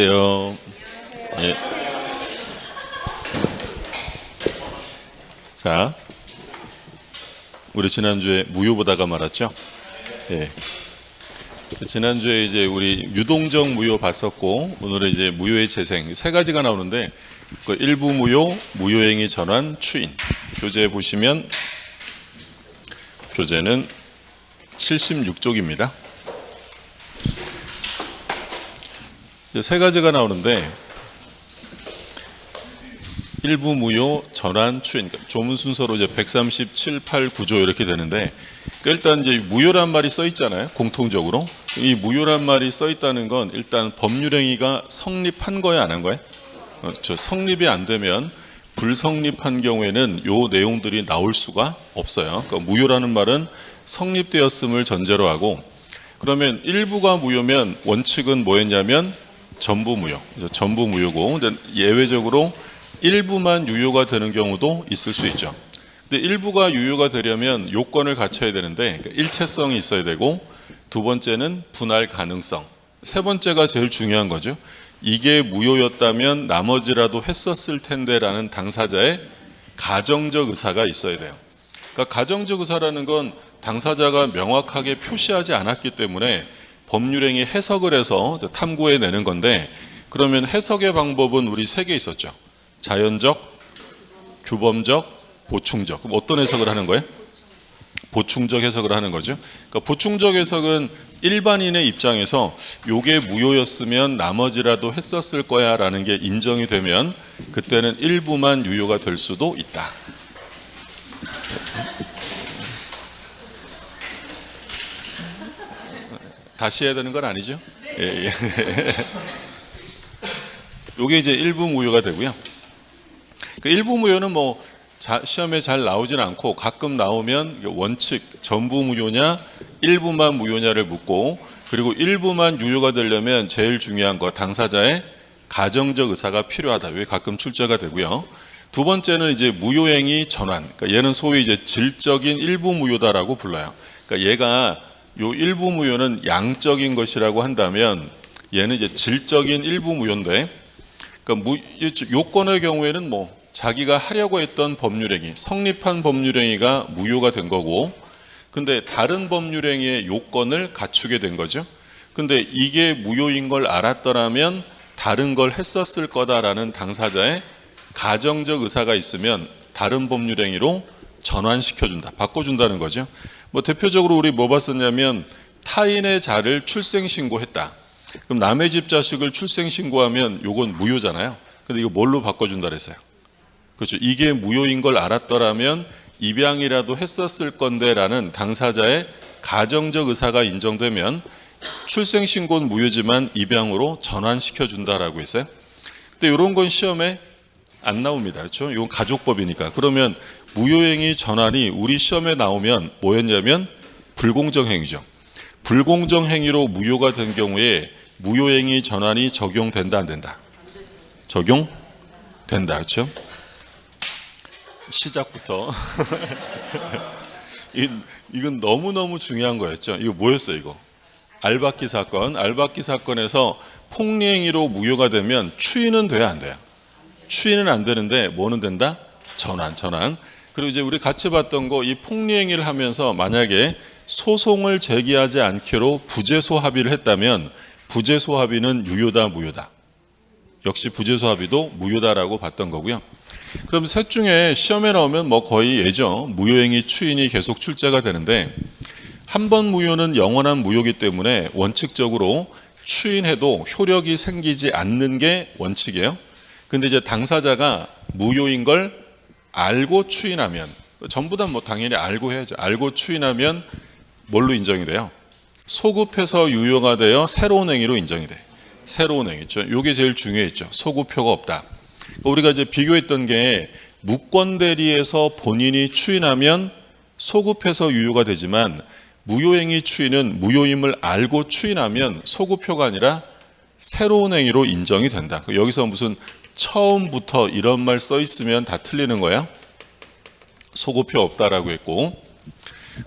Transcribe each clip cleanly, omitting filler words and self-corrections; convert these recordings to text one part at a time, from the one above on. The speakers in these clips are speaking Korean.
예. 자, 우리 지난주에 무효 보다가 말았죠? 예. 지난주에 이제 우리 유동적 무효 봤었고, 오늘은 이제 무효의 재생 세 가지가 나오는데, 그 일부 무효, 무효행위 전환, 추인. 교재 보시면 교재는 76쪽입니다. 세 가지가 나오는데 일부 무효, 전환, 추인. 조문 순서로 이제 137, 8, 9조 이렇게 되는데, 일단 이제 무효란 말이 써 있잖아요. 공통적으로 이 무효란 말이 써 있다는 건 일단 법률행위가 성립한 거야, 안 한 거야? 성립이 안 되면 불성립한 경우에는 요 내용들이 나올 수가 없어요. 그러니까 무효라는 말은 성립되었음을 전제로 하고, 그러면 일부가 무효면 원칙은 뭐였냐면 전부 무효, 전부 무효고, 예외적으로 일부만 유효가 되는 경우도 있을 수 있죠. 근데 일부가 유효가 되려면 요건을 갖춰야 되는데, 그러니까 일체성이 있어야 되고, 두 번째는 분할 가능성, 세 번째가 제일 중요한 거죠. 이게 무효였다면 나머지라도 했었을 텐데라는 당사자의 가정적 의사가 있어야 돼요. 그러니까 가정적 의사라는 건 당사자가 명확하게 표시하지 않았기 때문에 법률행위 해석을 해서 탐구해내는 건데, 그러면 해석의 방법은 우리 세 개 있었죠. 자연적, 규범적, 보충적. 그럼 어떤 해석을 하는 거예요? 보충적 해석을 하는 거죠. 그러니까 보충적 해석은 일반인의 입장에서 요게 무효였으면 나머지라도 했었을 거야 라는 게 인정이 되면 그때는 일부만 유효가 될 수도 있다. 다시 해야 되는 건 아니죠? 예. 요게 이제 일부 무효가 되고요. 그 일부 무효는 뭐 시험에 잘 나오진 않고 가끔 나오면 원칙 전부 무효냐 일부만 무효냐를 묻고, 그리고 일부만 유효가 되려면 제일 중요한 거 당사자의 가정적 의사가 필요하다. 왜 가끔 출제가 되고요. 두 번째는 이제 무효행위 전환. 그러니까 얘는 소위 이제 질적인 일부 무효다라고 불러요. 그러니까 얘가 요 일부 무효는 양적인 것이라고 한다면 얘는 이제 질적인 일부 무효인데, 그러니까 요건의 경우에는 뭐 자기가 하려고 했던 법률행위, 성립한 법률행위가 무효가 된 거고, 근데 다른 법률행위의 요건을 갖추게 된 거죠. 근데 이게 무효인 걸 알았더라면 다른 걸 했었을 거다라는 당사자의 가정적 의사가 있으면 다른 법률행위로 전환시켜준다, 바꿔준다는 거죠. 뭐 대표적으로 우리 뭐 봤었냐면 타인의 자를 출생신고했다. 그럼 남의 집 자식을 출생신고하면 요건 무효잖아요. 근데 이거 뭘로 바꿔준다 그랬어요? 그렇죠. 이게 무효인 걸 알았더라면 입양이라도 했었을 건데 라는 당사자의 가정적 의사가 인정되면 출생신고는 무효지만 입양으로 전환시켜준다라고 했어요. 근데 이런 건 시험에 안 나옵니다. 그렇죠? 이건 가족법이니까. 그러면 무효행위 전환이 우리 시험에 나오면 뭐였냐면 불공정행위죠. 불공정행위로 무효가 된 경우에 무효행위 전환이 적용된다, 안 된다? 적용된다. 그렇죠? 시작부터 이건 너무너무 중요한 거였죠. 이거 뭐였어요? 이거 알박기 사건. 알박기 사건에서 폭리행위로 무효가 되면 추인은 돼야 안 돼요? 추인은 안 되는데 뭐는 된다? 전환. 그리고 이제 우리 같이 봤던 거, 이 폭리행위를 하면서 만약에 소송을 제기하지 않기로 부재소 합의를 했다면 부재소 합의는 유효다, 무효다? 역시 부재소 합의도 무효다라고 봤던 거고요. 그럼 셋 중에 시험에 나오면 뭐 거의 예죠. 무효행위 추인이 계속 출제가 되는데, 한 번 무효는 영원한 무효이기 때문에 원칙적으로 추인해도 효력이 생기지 않는 게 원칙이에요. 근데 이제 당사자가 무효인 걸 알고 추인하면, 전부 다 뭐 당연히 알고 해야죠. 알고 추인하면 뭘로 인정이 돼요? 소급해서 유효가 되어 새로운 행위로 인정이 돼. 새로운 행위죠. 이게 제일 중요했죠. 소급효가 없다. 우리가 이제 비교했던 게 무권 대리에서 본인이 추인하면 소급해서 유효가 되지만, 무효행위 추인은 무효임을 알고 추인하면 소급효가 아니라 새로운 행위로 인정이 된다. 여기서 무슨 처음부터 이런 말 써 있으면 다 틀리는 거야. 소급효 없다라고 했고,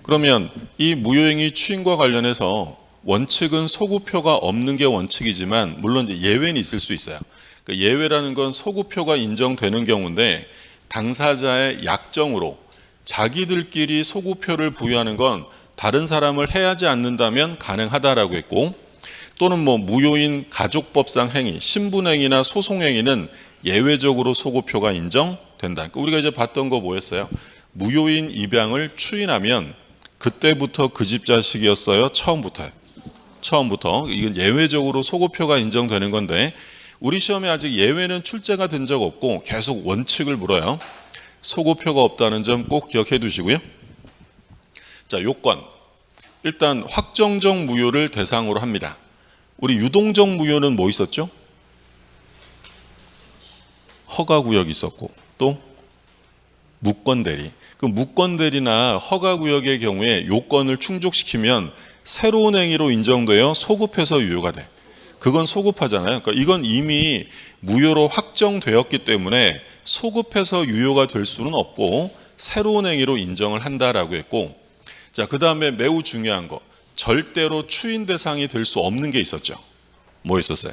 그러면 이 무효행위 추인과 관련해서 원칙은 소구표가 없는 게 원칙이지만 물론 이제 예외는 있을 수 있어요. 그러니까 예외라는 건 소구표가 인정되는 경우인데 당사자의 약정으로 자기들끼리 소구표를 부여하는 건 다른 사람을 해하지 않는다면 가능하다라고 했고, 또는 뭐 무효인 가족법상 행위, 신분행위나 소송행위는 예외적으로 소구표가 인정된다. 그러니까 우리가 이제 봤던 거 뭐였어요? 무효인 입양을 추인하면 그때부터 그 집 자식이었어요? 처음부터요? 처음부터. 이건 예외적으로 소구표가 인정되는 건데 우리 시험에 아직 예외는 출제가 된 적 없고 계속 원칙을 물어요. 소구표가 없다는 점 꼭 기억해 두시고요. 자, 요건. 일단 확정적 무효를 대상으로 합니다. 우리 유동적 무효는 뭐 있었죠? 허가구역이 있었고 또 무권대리. 그 무권대리나 허가구역의 경우에 요건을 충족시키면 새로운 행위로 인정되어 소급해서 유효가 돼. 그건 소급하잖아요. 그러니까 이건 이미 무효로 확정되었기 때문에 소급해서 유효가 될 수는 없고 새로운 행위로 인정을 한다라고 했고, 자, 그 다음에 매우 중요한 거, 절대로 추인 대상이 될 수 없는 게 있었죠. 뭐 있었어요?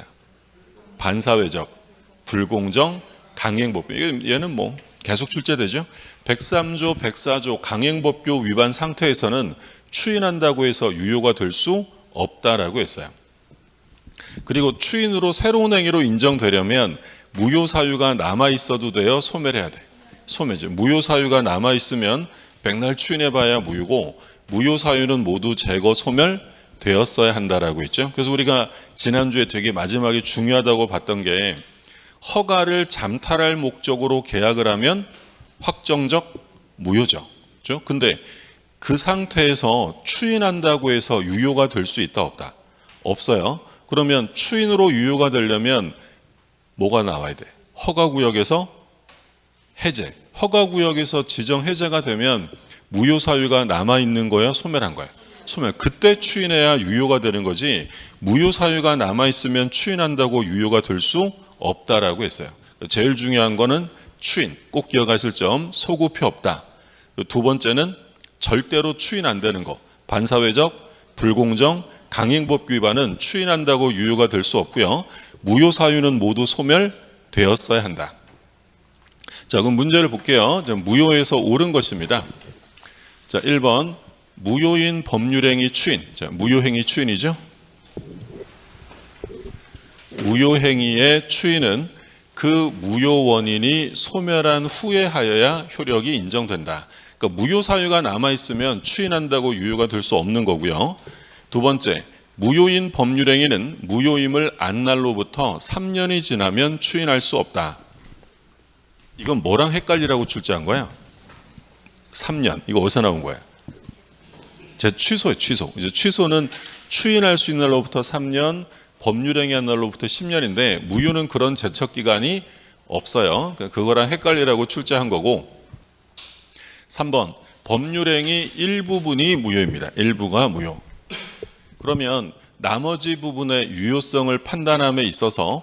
반사회적, 불공정, 강행법규. 얘는 뭐 계속 출제되죠. 103조, 104조 강행법규 위반 상태에서는 추인한다고 해서 유효가 될 수 없다라고 했어요. 그리고 추인으로 새로운 행위로 인정되려면 무효 사유가 남아 있어도 돼요, 소멸해야 돼. 소멸이죠. 무효 사유가 남아 있으면 백날 추인해봐야 무효고 무효 사유는 모두 제거 소멸되었어야 한다라고 했죠. 그래서 우리가 지난주에 되게 마지막에 중요하다고 봤던 게 허가를 잠탈할 목적으로 계약을 하면 확정적 무효죠. 그렇죠? 근데 그 상태에서 추인한다고 해서 유효가 될 수 있다 없다? 없어요. 그러면 추인으로 유효가 되려면 뭐가 나와야 돼? 허가구역에서 해제. 허가구역에서 지정 해제가 되면 무효 사유가 남아있는 거예요? 소멸한 거예요? 소멸. 그때 추인해야 유효가 되는 거지 무효 사유가 남아있으면 추인한다고 유효가 될 수 없다라고 했어요. 제일 중요한 거는 추인. 꼭 기억하실 점, 소구표 없다. 두 번째는 절대로 추인 안 되는 거. 반사회적, 불공정, 강행법 위반은 추인한다고 유효가 될 수 없고요. 무효 사유는 모두 소멸되었어야 한다. 자, 그럼 문제를 볼게요. 무효에서 옳은 것입니다. 자, 1번 무효인 법률행위 추인. 자, 무효행위 추인이죠. 무효행위의 추인은 그 무효 원인이 소멸한 후에 하여야 효력이 인정된다. 그러니까 무효 사유가 남아있으면 추인한다고 유효가 될 수 없는 거고요. 두 번째, 무효인 법률행위는 무효임을 안 날로부터 3년이 지나면 추인할 수 없다. 이건 뭐랑 헷갈리라고 출제한 거야? 3년. 이거 어디서 나온 거야? 제 취소예요, 취소. 이제 취소는 추인할 수 있는 날로부터 3년, 법률행위한 날로부터 10년인데 무효는 그런 제척 기간이 없어요. 그거랑 헷갈리라고 출제한 거고. 3번, 법률행위 일부분이 무효입니다. 일부가 무효. 그러면 나머지 부분의 유효성을 판단함에 있어서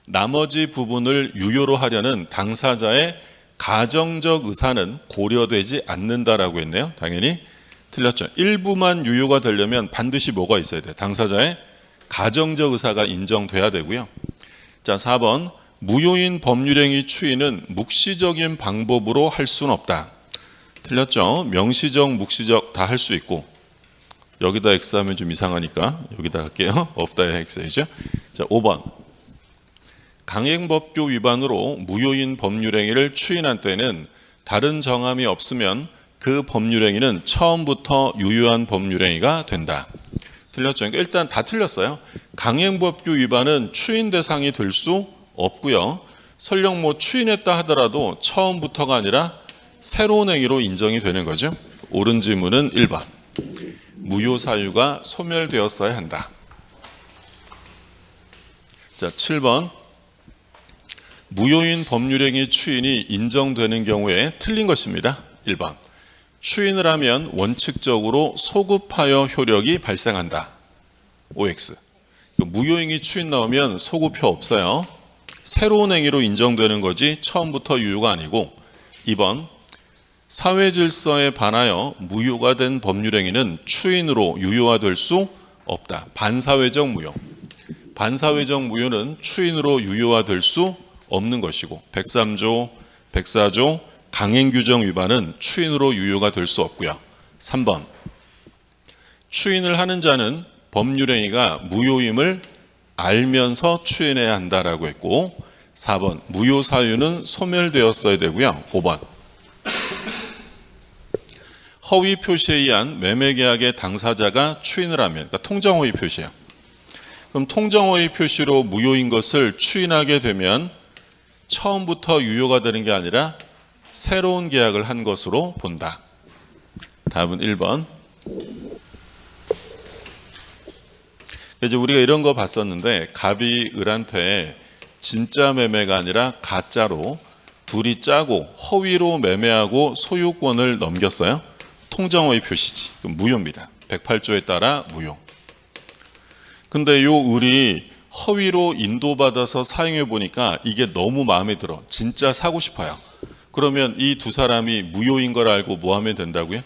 나머지 부분을 유효로 하려는 당사자의 가정적 의사는 고려되지 않는다라고 했네요. 당연히 틀렸죠. 일부만 유효가 되려면 반드시 뭐가 있어야 돼요? 당사자의 가정적 의사가 인정돼야 되고요. 자, 4번, 무효인 법률행위 추인은 묵시적인 방법으로 할 수는 없다. 틀렸죠. 명시적, 묵시적 다 할 수 있고, 여기다 X하면 좀 이상하니까 여기다 할게요. 없다에 X이죠. 자, 5번, 강행법규 위반으로 무효인 법률행위를 추인한 때는 다른 정함이 없으면 그 법률행위는 처음부터 유효한 법률행위가 된다. 틀렸죠. 그러니까 일단 다 틀렸어요. 강행법규 위반은 추인 대상이 될 수 없고요. 설령 뭐 추인했다 하더라도 처음부터가 아니라 새로운 행위로 인정이 되는 거죠. 옳은 질문은 1번. 무효 사유가 소멸되었어야 한다. 자, 7번. 무효인 법률행위 추인이 인정되는 경우에 틀린 것입니다. 1번. 추인을 하면 원칙적으로 소급하여 효력이 발생한다. OX. 무효행위 추인 나오면 소급효 없어요. 새로운 행위로 인정되는 거지 처음부터 유효가 아니고. 2번. 사회 질서에 반하여 무효가 된 법률행위는 추인으로 유효화될 수 없다. 반사회적 무효. 반사회적 무효는 추인으로 유효화될 수 없는 것이고 103조, 104조 강행규정 위반은 추인으로 유효가 될 수 없고요. 3번 추인을 하는 자는 법률행위가 무효임을 알면서 추인해야 한다라고 했고 4번 무효 사유는 소멸되었어야 되고요. 5번 허위 표시에 의한 매매계약의 당사자가 추인을 하면 그러니까 통정허위 표시예요. 그럼 통정허위 표시로 무효인 것을 추인하게 되면 처음부터 유효가 되는 게 아니라 새로운 계약을 한 것으로 본다. 답은 1번. 이제 우리가 이런 거 봤었는데 갑이 을한테 진짜 매매가 아니라 가짜로 둘이 짜고 허위로 매매하고 소유권을 넘겼어요. 통정허위 표시지. 그럼 무효입니다. 108조에 따라 무효. 근데 요 을이 허위로 인도받아서 사용해 보니까 이게 너무 마음에 들어. 진짜 사고 싶어요. 그러면 이 두 사람이 무효인 걸 알고 뭐 하면 된다고요?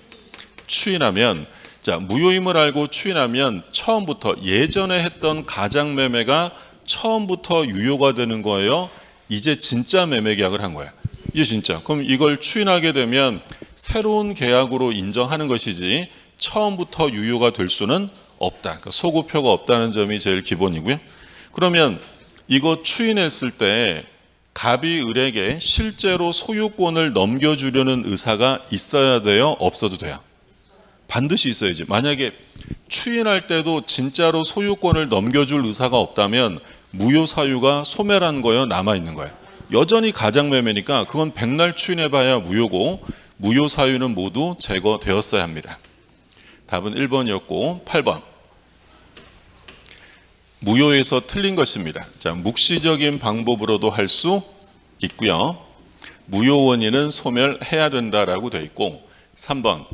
추인하면, 자, 무효임을 알고 추인하면 처음부터 예전에 했던 가장 매매가 처음부터 유효가 되는 거예요. 이제 진짜 매매 계약을 한 거야. 이제 진짜. 그럼 이걸 추인하게 되면 새로운 계약으로 인정하는 것이지 처음부터 유효가 될 수는 없다. 그러니까 소구표가 없다는 점이 제일 기본이고요. 그러면 이거 추인했을 때 갑이 을에게 실제로 소유권을 넘겨주려는 의사가 있어야 돼요? 없어도 돼요? 반드시 있어야지. 만약에 추인할 때도 진짜로 소유권을 넘겨줄 의사가 없다면 무효 사유가 소멸한 거예요? 남아있는 거예요? 여전히 가장매매니까 그건 백날 추인해봐야 무효고 무효 사유는 모두 제거되었어야 합니다. 답은 1번이었고 8번. 무효에서 틀린 것입니다. 자, 묵시적인 방법으로도 할 수 있고요. 무효 원인은 소멸해야 된다라고 되어 있고 3번.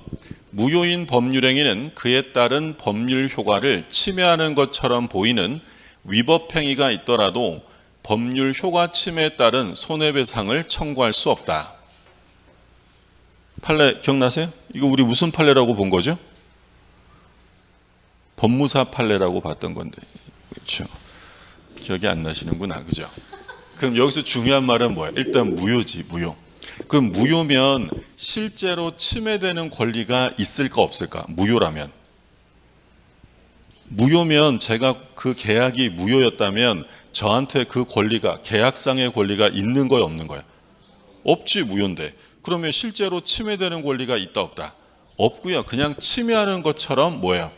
무효인 법률행위는 그에 따른 법률 효과를 침해하는 것처럼 보이는 위법행위가 있더라도 법률 효과 침해에 따른 손해배상을 청구할 수 없다. 판례 기억나세요? 이거 우리 무슨 판례라고 본 거죠? 법무사 판례라고 봤던 건데. 그렇죠. 기억이 안 나시는구나. 그죠? 그럼 여기서 중요한 말은 뭐야? 일단 무효지, 무효. 그럼 무효면 실제로 침해되는 권리가 있을까 없을까? 무효라면. 무효면 제가 그 계약이 무효였다면 저한테 그 권리가, 계약상의 권리가 있는 거야, 없는 거야? 없지, 무효인데. 그러면 실제로 침해되는 권리가 있다, 없다? 없고요. 그냥 침해하는 것처럼 뭐예요?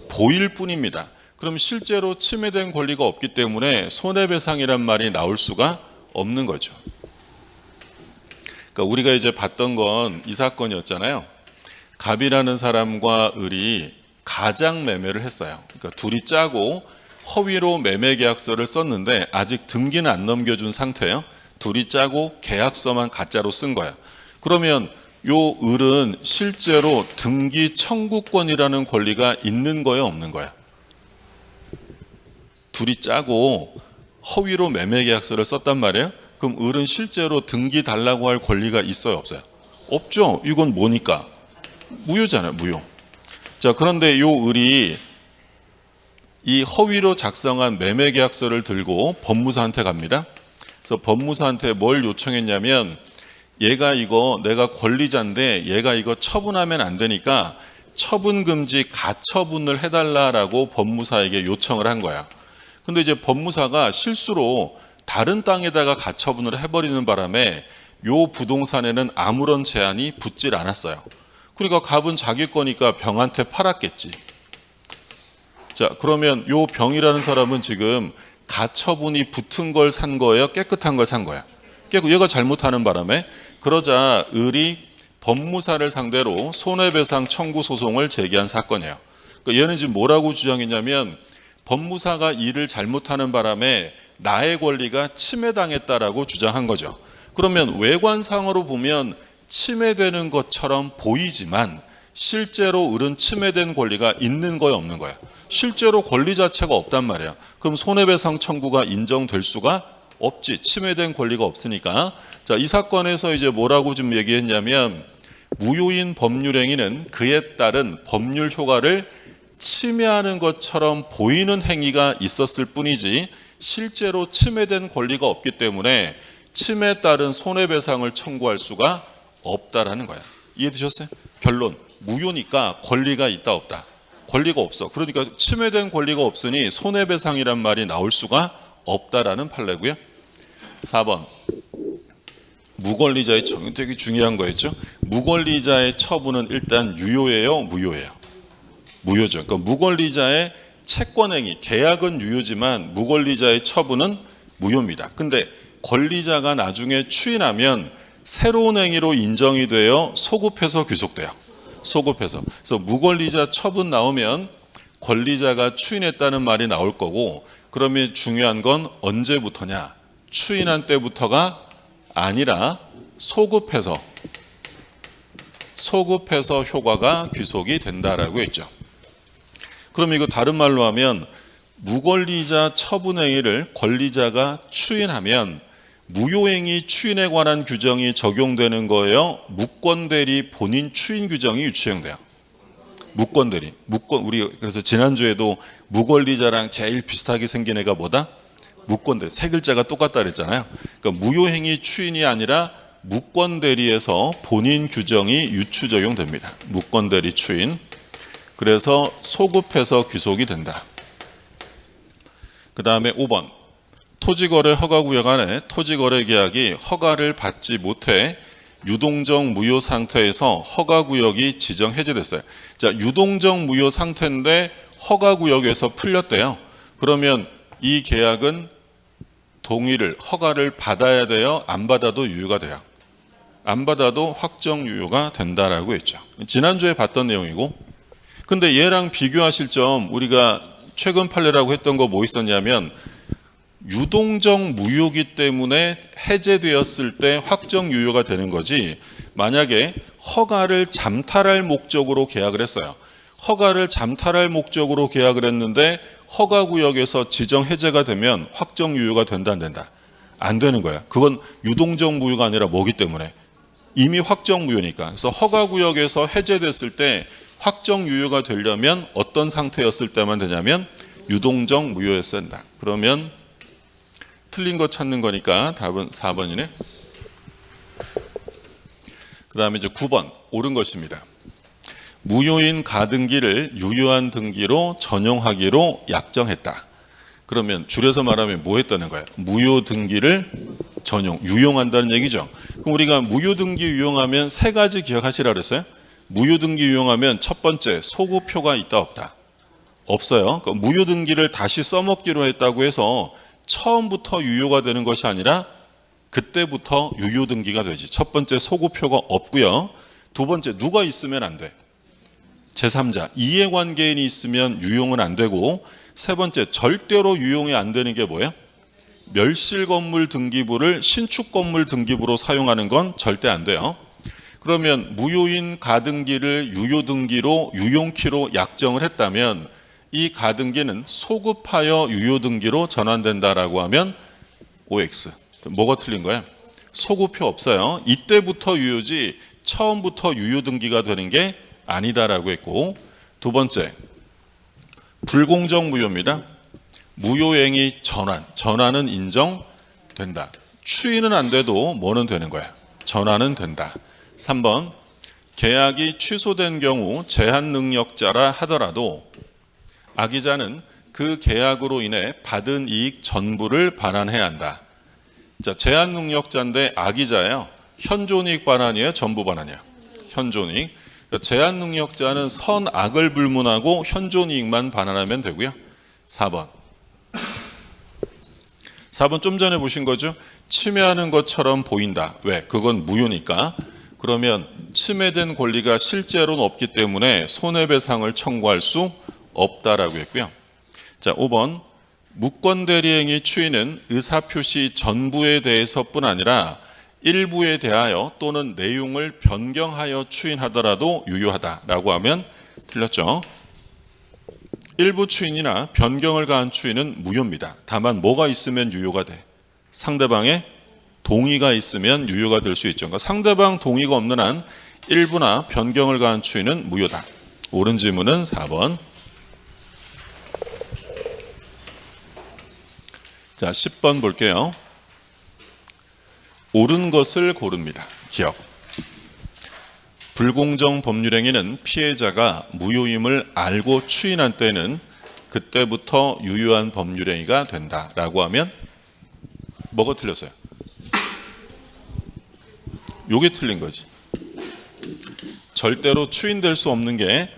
보일 뿐입니다. 그럼 실제로 침해된 권리가 없기 때문에 손해배상이란 말이 나올 수가 없는 거죠. 그러니까 우리가 이제 봤던 건 이 사건이었잖아요. 갑이라는 사람과 을이 가장 매매를 했어요. 그러니까 둘이 짜고 허위로 매매 계약서를 썼는데 아직 등기는 안 넘겨준 상태예요. 둘이 짜고 계약서만 가짜로 쓴 거야. 그러면 요 을은 실제로 등기 청구권이라는 권리가 있는 거예요, 없는 거야? 둘이 짜고 허위로 매매 계약서를 썼단 말이에요. 그럼 을은 실제로 등기 달라고 할 권리가 있어요, 없어요? 없죠. 이건 뭐니까? 무효잖아요, 무효. 자, 그런데 요 을이 이 허위로 작성한 매매 계약서를 들고 법무사한테 갑니다. 그래서 법무사한테 뭘 요청했냐면 얘가 이거 내가 권리자인데 얘가 이거 처분하면 안 되니까 처분금지 가처분을 해달라라고 법무사에게 요청을 한 거야. 근데 이제 법무사가 실수로 다른 땅에다가 가처분을 해버리는 바람에 요 부동산에는 아무런 제한이 붙질 않았어요. 그러니까 갑은 자기 거니까 병한테 팔았겠지. 자, 그러면 요 병이라는 사람은 지금 가처분이 붙은 걸 산 거예요? 깨끗한 걸 산 거야? 얘가 잘못하는 바람에 그러자 을이 법무사를 상대로 손해배상 청구 소송을 제기한 사건이에요. 그러니까 얘는 지금 뭐라고 주장했냐면 법무사가 일을 잘못하는 바람에 나의 권리가 침해당했다라고 주장한 거죠. 그러면 외관상으로 보면 침해되는 것처럼 보이지만 실제로 을은 침해된 권리가 있는 거야, 없는 거야? 실제로 권리 자체가 없단 말이야. 그럼 손해배상 청구가 인정될 수가 없지. 침해된 권리가 없으니까. 자, 이 사건에서 이제 뭐라고 좀 얘기했냐면 무효인 법률행위는 그에 따른 법률 효과를 침해하는 것처럼 보이는 행위가 있었을 뿐이지 실제로 침해된 권리가 없기 때문에 침해에 따른 손해배상을 청구할 수가 없다라는 거야. 이해되셨어요? 결론, 무효니까 권리가 있다 없다? 권리가 없어. 그러니까 침해된 권리가 없으니 손해배상이란 말이 나올 수가 없다라는 판례고요. 4번, 무권리자의 처분, 되게 중요한 거였죠. 무권리자의 처분은 일단 유효예요, 무효예요? 무효죠. 그러니까 무권리자의 채권행위, 계약은 유효지만 무권리자의 처분은 무효입니다. 근데 권리자가 나중에 추인하면 새로운 행위로 인정이 되어 소급해서 귀속돼요. 소급해서. 그래서 무권리자 처분 나오면 권리자가 추인했다는 말이 나올 거고, 그러면 중요한 건 언제부터냐? 추인한 때부터가 아니라 소급해서 효과가 귀속이 된다라고 했죠. 그럼 이거 다른 말로 하면 무권리자 처분행위를 권리자가 추인하면 무효행위 추인에 관한 규정이 적용되는 거예요? 무권대리 본인 추인 규정이 유추형돼요? 무권대리. 우리 그래서 지난주에도 무권리자랑 제일 비슷하게 생긴 애가 뭐다? 무권대리. 세 글자가 똑같다 그랬잖아요. 그러니까 무효행위 추인이 아니라 무권대리에서 본인 규정이 유추 적용됩니다. 무권대리 추인. 그래서 소급해서 귀속이 된다. 그 다음에 5번. 토지거래 허가구역 안에 토지거래계약이 허가를 받지 못해 유동적 무효 상태에서 허가구역이 지정 해제됐어요. 자, 유동적 무효 상태인데 허가구역에서 풀렸대요. 그러면 이 계약은 동의를, 허가를 받아야 돼요? 안 받아도 유효가 돼요? 안 받아도 확정 유효가 된다라고 했죠. 지난주에 봤던 내용이고, 근데 얘랑 비교하실 점, 우리가 최근 판례라고 했던 거 뭐 있었냐면 유동적 무효기 때문에 해제되었을 때 확정 유효가 되는 거지, 만약에 허가를 잠탈할 목적으로 계약을 했어요. 허가를 잠탈할 목적으로 계약을 했는데 허가구역에서 지정 해제가 되면 확정 유효가 된다 안 된다? 안 되는 거야. 그건 유동적 무효가 아니라 뭐기 때문에? 이미 확정 무효니까. 그래서 허가구역에서 해제됐을 때 확정 유효가 되려면 어떤 상태였을 때만 되냐면 유동적 무효였어야 한다. 그러면 틀린 거 찾는 거니까 답은 4번이네. 그 다음에 이제 9번 옳은 것입니다. 무효인 가등기를 유효한 등기로 전용하기로 약정했다. 그러면 줄여서 말하면 뭐 했다는 거예요? 무효 등기를 유용한다는 얘기죠. 그럼 우리가 무효 등기 유용하면 세 가지 기억하시라 그랬어요. 무효 등기 유용하면 첫 번째, 소급표가 있다 없다? 없어요. 그러니까 무효 등기를 다시 써먹기로 했다고 해서 처음부터 유효가 되는 것이 아니라 그때부터 유효 등기가 되지. 첫 번째, 소급표가 없고요. 두 번째, 누가 있으면 안 돼? 제3자, 이해관계인이 있으면 유용은 안 되고, 세 번째, 절대로 유용이 안 되는 게 뭐예요? 멸실건물 등기부를 신축건물 등기부로 사용하는 건 절대 안 돼요. 그러면 무효인 가등기를 유효등기로 유용키로 약정을 했다면 이 가등기는 소급하여 유효등기로 전환된다라고 하면 OX. 뭐가 틀린 거야? 소급표 없어요. 이때부터 유효지 처음부터 유효등기가 되는 게 아니다라고 했고, 두 번째, 불공정 무효입니다. 무효행위 전환은 인정된다. 추인은 안 돼도 뭐는 되는 거야? 전환은 된다. 3번, 계약이 취소된 경우 제한 능력자라 하더라도 악의자는 그 계약으로 인해 받은 이익 전부를 반환해야 한다. 자, 제한 능력자인데 악의자예요. 현존이익 반환이에요? 전부 반환이에요? 현존이익. 그러니까 제한 능력자는 선악을 불문하고 현존이익만 반환하면 되고요. 4번 좀 전에 보신 거죠? 침해하는 것처럼 보인다. 왜? 그건 무효니까. 그러면 침해된 권리가 실제로는 없기 때문에 손해배상을 청구할 수 없다라고 했고요. 자, 5번. 무권대리행위 추인은 의사표시 전부에 대해서뿐 아니라 일부에 대하여 또는 내용을 변경하여 추인하더라도 유효하다라고 하면 틀렸죠. 일부 추인이나 변경을 가한 추인은 무효입니다. 다만 뭐가 있으면 유효가 돼? 상대방의 동의가 있으면 유효가 될 수 있죠. 그러니까 상대방 동의가 없는 한 일부나 변경을 가한 추인은 무효다. 옳은 질문은 4번. 자, 10번 볼게요. 옳은 것을 고릅니다. 기억. 불공정 법률행위는 피해자가 무효임을 알고 추인한 때는 그때부터 유효한 법률행위가 된다라고 하면 뭐가 틀렸어요? 요게 틀린 거지. 절대로 추인될 수 없는 게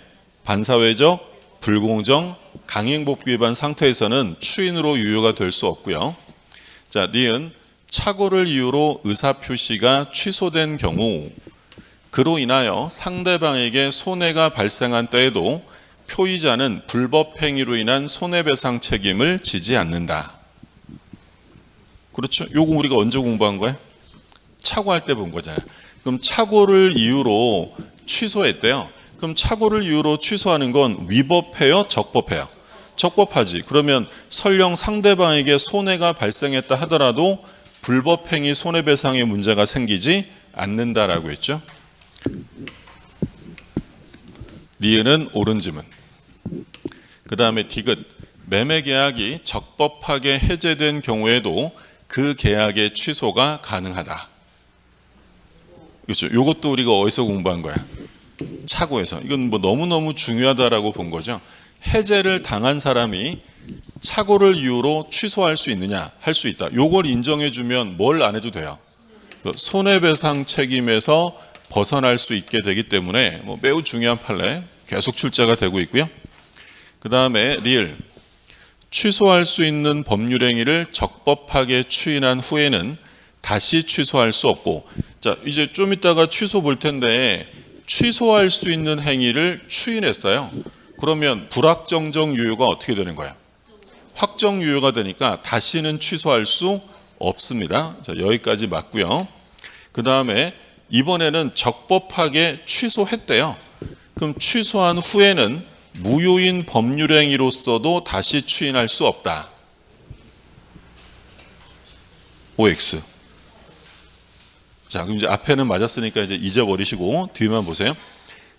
반사회적, 불공정, 강행복비 위반 상태에서는 추인으로 유효가 될 수 없고요. 자, 니은 착오를 이유로 의사표시가 취소된 경우 그로 인하여 상대방에게 손해가 발생한 때에도 표의자는 불법 행위로 인한 손해배상 책임을 지지 않는다. 그렇죠? 요거 우리가 언제 공부한 거야? 착오할 때 본 거잖아요. 그럼 착오를 이유로 취소했대요. 그럼 착오를 이유로 취소하는 건 위법해요? 적법해요? 적법하지. 그러면 설령 상대방에게 손해가 발생했다 하더라도 불법행위 손해배상의 문제가 생기지 않는다라고 했죠. 니은은 옳은 지문. 그 다음에 디귿. 매매계약이 적법하게 해제된 경우에도 그 계약의 취소가 가능하다. 그렇죠. 이것도 우리가 어디서 공부한 거야? 착오에서. 이건 뭐 너무너무 중요하다라고 본 거죠. 해제를 당한 사람이 착오를 이유로 취소할 수 있느냐? 할 수 있다. 요걸 인정해주면 뭘 안 해도 돼요. 손해배상 책임에서 벗어날 수 있게 되기 때문에 뭐 매우 중요한 판례 계속 출제가 되고 있고요. 그 다음에 리을. 취소할 수 있는 법률행위를 적법하게 추인한 후에는 다시 취소할 수 없고, 자, 이제 좀 이따가 취소 볼 텐데 취소할 수 있는 행위를 추인했어요. 그러면 불확정적 유효가 어떻게 되는 거야? 확정 유효가 되니까 다시는 취소할 수 없습니다. 자, 여기까지 맞고요. 그 다음에 이번에는 적법하게 취소했대요. 그럼 취소한 후에는 무효인 법률행위로서도 다시 추인할 수 없다. OX. 자, 그럼 이제 앞에는 맞았으니까 이제 잊어버리시고 뒤만 보세요.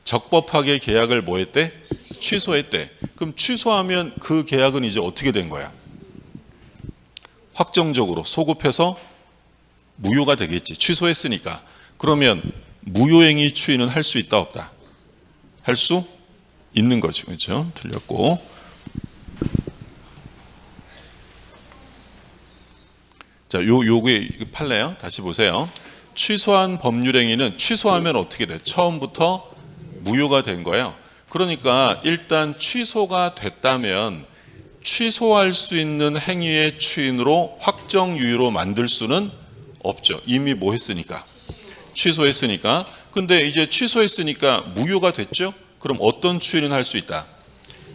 적법하게 계약을 뭐 했대? 취소했대. 그럼 취소하면 그 계약은 이제 어떻게 된 거야? 확정적으로 소급해서 무효가 되겠지. 취소했으니까. 그러면 무효행위 추인은 할 수 있다 없다? 할 수 있는 거죠. 그렇죠? 틀렸고. 자, 요게 판례요. 다시 보세요. 취소한 법률행위는 취소하면 어떻게 돼? 처음부터 무효가 된 거예요. 그러니까 일단 취소가 됐다면 취소할 수 있는 행위의 추인으로 확정 유효로 만들 수는 없죠. 이미 뭐 했으니까? 취소했으니까. 근데 이제 취소했으니까 무효가 됐죠? 그럼 어떤 추인은 할 수 있다?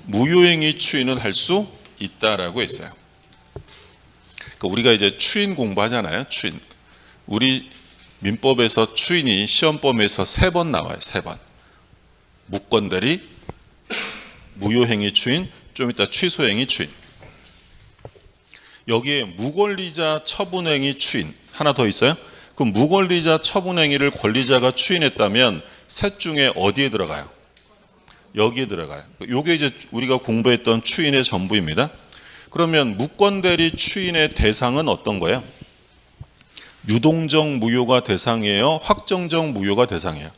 무효행위 추인은 할 수 있다라고 했어요. 그러니까 우리가 이제 추인 공부하잖아요. 추인. 우리 민법에서 추인이 시험범위에서 3번 나와요. 3번. 무권대리, 무효행위 추인, 좀 이따 취소행위 추인. 여기에 무권리자 처분행위 추인 하나 더 있어요. 그럼 무권리자 처분행위를 권리자가 추인했다면 셋 중에 어디에 들어가요? 여기에 들어가요. 이게 이제 우리가 공부했던 추인의 전부입니다. 그러면 무권대리 추인의 대상은 어떤 거예요? 유동적 무효가 대상이에요? 확정적 무효가 대상이에요?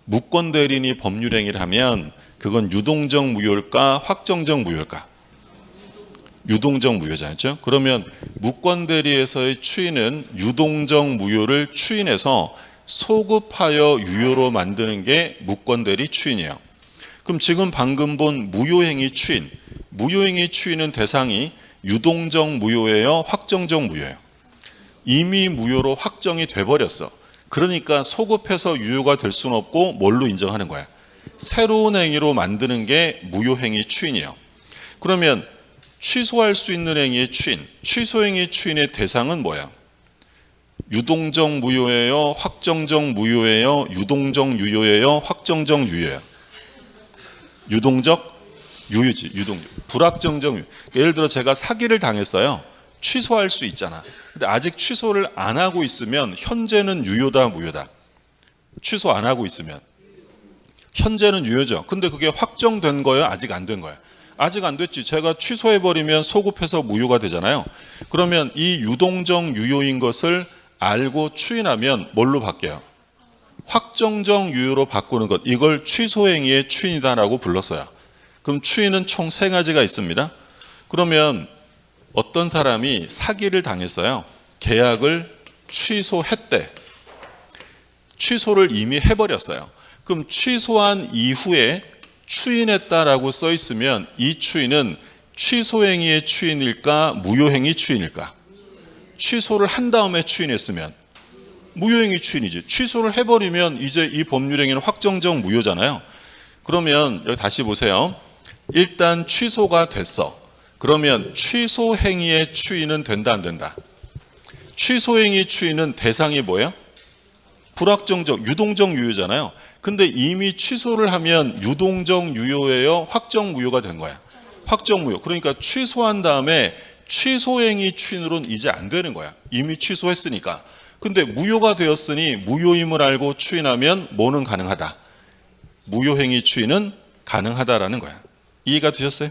무권대리인이 법률행위를 하면 그건 유동적 무효일까? 확정적 무효일까? 유동적 무효잖아요. 그러면 무권대리에서의 추인은 유동적 무효를 추인해서 소급하여 유효로 만드는 게 무권대리 추인이에요. 그럼 지금 방금 본 무효행위 추인, 무효행위 추인은 대상이 유동적 무효예요? 확정적 무효예요? 이미 무효로 확정이 돼버렸어. 그러니까 소급해서 유효가 될 수는 없고 뭘로 인정하는 거야? 새로운 행위로 만드는 게 무효행위 추인이에요. 그러면 취소할 수 있는 행위의 추인, 취소행위 추인의 대상은 뭐야? 유동적 무효예요? 확정적 무효예요? 유동적 유효예요? 확정적 유효예요? 유동적 유효지. 불확정적 유효. 예를 들어 제가 사기를 당했어요. 취소할 수 있잖아. 근데 아직 취소를 안 하고 있으면 현재는 유효다 무효다? 취소 안 하고 있으면 현재는 유효죠. 근데 그게 확정된 거예요? 아직 안 된 거예요? 아직 안 됐지. 제가 취소해버리면 소급해서 무효가 되잖아요. 그러면 이 유동적 유효인 것을 알고 추인하면 뭘로 바뀌어요? 확정적 유효로 바꾸는 것. 이걸 취소행위의 추인이다라고 불렀어요. 그럼 추인은 총 3가지가 있습니다. 그러면 어떤 사람이 사기를 당했어요. 계약을 취소했대. 취소를 이미 해버렸어요. 그럼 취소한 이후에 추인했다라고 써 있으면 이 추인은 취소행위의 추인일까 무효행위 추인일까? 취소를 한 다음에 추인했으면 무효행위 추인이지. 취소를 해버리면 이제 이 법률행위는 확정적 무효잖아요. 그러면 여기 다시 보세요. 일단 취소가 됐어. 그러면 취소행위의 추인은 된다 안 된다? 취소행위 추인은 대상이 뭐예요? 불확정적, 유동적 유효잖아요. 근데 이미 취소를 하면 유동적 유효예요? 확정 무효가 된 거야. 확정 무효. 그러니까 취소한 다음에 취소행위 추인으로는 이제 안 되는 거야. 이미 취소했으니까. 근데 무효가 되었으니 무효임을 알고 추인하면 뭐는 가능하다? 무효행위 추인은 가능하다라는 거야. 이해가 되셨어요?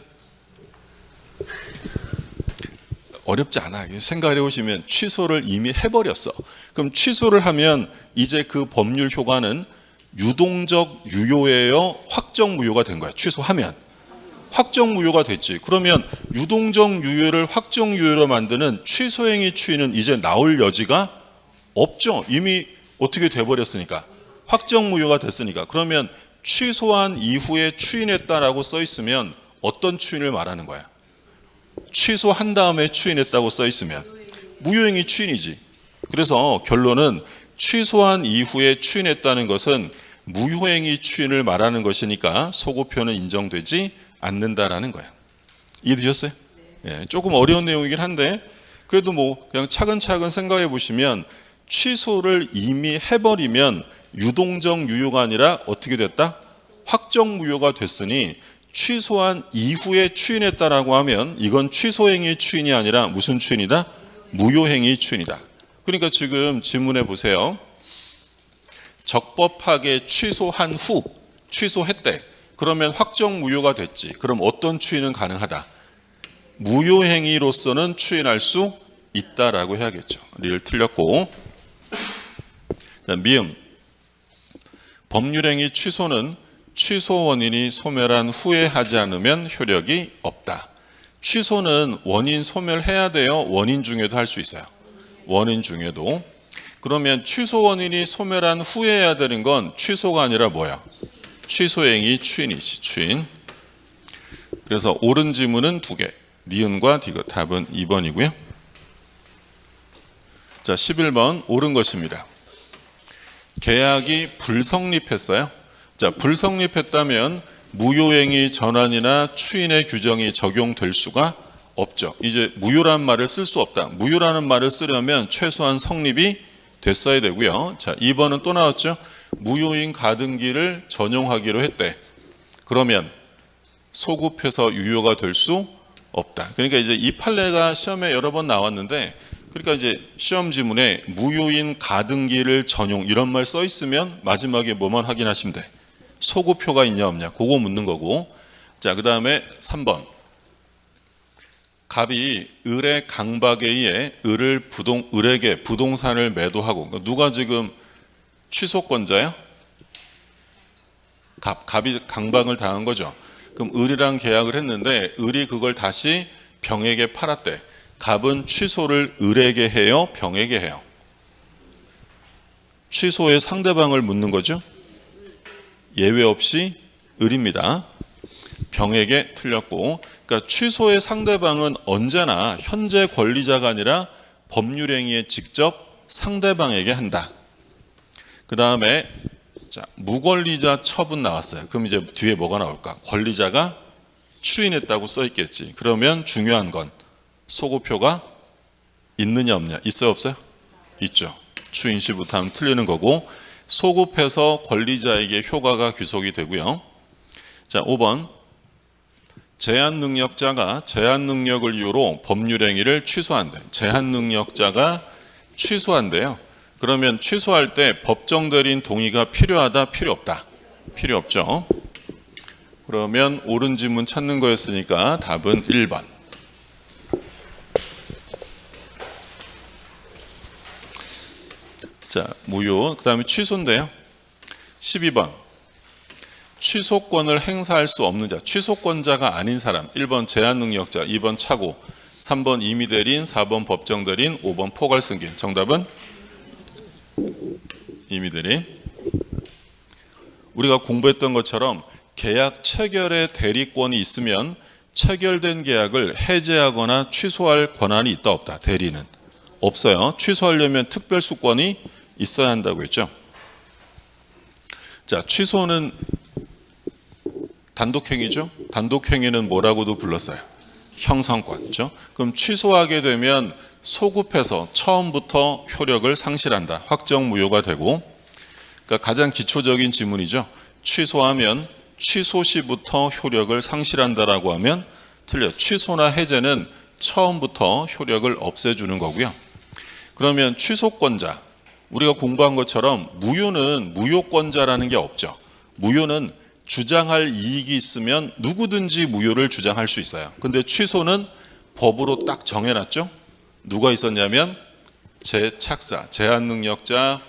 어렵지 않아. 생각해 보시면 취소를 이미 해버렸어. 그럼 취소를 하면 이제 그 법률 효과는 유동적 유효예요? 확정 무효가 된 거야. 취소하면. 확정 무효가 됐지. 그러면 유동적 유효를 확정 유효로 만드는 취소행위 추인은 이제 나올 여지가 없죠. 이미 어떻게 돼버렸으니까. 확정 무효가 됐으니까. 그러면 취소한 이후에 추인했다라고 써 있으면 어떤 추인을 말하는 거야? 취소한 다음에 추인했다고 써 있으면 무효행위 추인이지. 그래서 결론은 취소한 이후에 추인했다는 것은 무효행위 추인을 말하는 것이니까 소급표는 인정되지 않는다라는 거야. 이해되셨어요? 예, 조금 어려운 내용이긴 한데 그래도 뭐 그냥 차근차근 생각해 보시면 취소를 이미 해버리면 유동적 유효가 아니라 어떻게 됐다? 확정 무효가 됐으니 취소한 이후에 추인했다라고 하면 이건 취소행위 추인이 아니라 무슨 추인이다? 무효행위 추인이다. 그러니까 지금 질문해 보세요. 적법하게 취소한 후 취소했대. 그러면 확정 무효가 됐지. 그럼 어떤 추인은 가능하다? 무효행위로서는 추인할 수 있다라고 해야겠죠. 리을 틀렸고. 자, 미음. 법률행위 취소는 취소 원인이 소멸한 후에 하지 않으면 효력이 없다. 취소는 원인 소멸해야 돼요? 원인 중에도 할 수 있어요. 원인 중에도. 그러면 취소 원인이 소멸한 후에 해야 되는 건 취소가 아니라 뭐야? 취소행위 추인이지. 추인. 그래서 옳은 지문은 2개. 니은과 디귿. 답은 2번이고요. 자, 11번 옳은 것입니다. 계약이 불성립했어요. 자, 불성립했다면 무효행위 전환이나 추인의 규정이 적용될 수가 없죠. 이제 무효란 말을 쓸 수 없다. 무효라는 말을 쓰려면 최소한 성립이 됐어야 되고요. 자, 2번은 또 나왔죠. 무효인 가등기를 전용하기로 했대. 그러면 소급해서 유효가 될 수 없다. 그러니까 이제 이 판례가 시험에 여러 번 나왔는데 그러니까 이제 시험 지문에 무효인 가등기를 전용 이런 말 써 있으면 마지막에 뭐만 확인하시면 돼. 소급표가 있냐 없냐 그거 묻는 거고. 자, 그 다음에 3번 갑이 을의 강박에 의해 을에게 부동산을 매도하고. 그러니까 누가 지금 취소권자야? 갑이 강박을 당한 거죠. 그럼 을이랑 계약을 했는데 을이 그걸 다시 병에게 팔았대. 갑은 취소를 을에게 해요? 병에게 해요? 취소의 상대방을 묻는 거죠. 예외 없이 을입니다. 병에게 틀렸고. 그러니까 취소의 상대방은 언제나 현재 권리자가 아니라 법률행위에 직접 상대방에게 한다. 그 다음에 자, 무권리자 처분 나왔어요. 그럼 이제 뒤에 뭐가 나올까? 권리자가 추인했다고 써 있겠지. 그러면 중요한 건 소급표가 있느냐 없냐. 있어요 없어요? 있죠. 추인시부터 하면 틀리는 거고 소급해서 권리자에게 효과가 귀속이 되고요. 자, 5번 제한 능력자가 제한 능력을 이유로 법률행위를 취소한대. 제한 능력자가 취소한대요. 그러면 취소할 때 법정 대리인 동의가 필요하다 필요 없다? 필요 없죠. 그러면 옳은 지문 찾는 거였으니까 답은 1번. 자, 무효. 그 다음에 취소인데요. 12번. 취소권을 행사할 수 없는 자, 취소권자가 아닌 사람. 1번 제한능력자, 2번 차고, 3번 임의대리인, 4번 법정대리인, 5번 포괄승계. 정답은 임의대리인. 우리가 공부했던 것처럼 계약 체결의 대리권이 있으면 체결된 계약을 해제하거나 취소할 권한이 있다 없다. 대리는 없어요. 취소하려면 특별수권이 있어야 한다고 했죠. 자, 취소는 단독행위죠. 단독행위는 뭐라고도 불렀어요? 형성권. 그렇죠? 그럼 취소하게 되면 소급해서 처음부터 효력을 상실한다. 확정무효가 되고, 그러니까 가장 기초적인 지문이죠. 취소하면 취소 시부터 효력을 상실한다라고 하면 틀려. 취소나 해제는 처음부터 효력을 없애주는 거고요. 그러면 취소권자, 우리가 공부한 것처럼 무효는 무효권자라는 게 없죠. 무효는 주장할 이익이 있으면 누구든지 무효를 주장할 수 있어요. 근데 취소는 법으로 딱 정해놨죠. 누가 있었냐면 제착사, 제한능력자,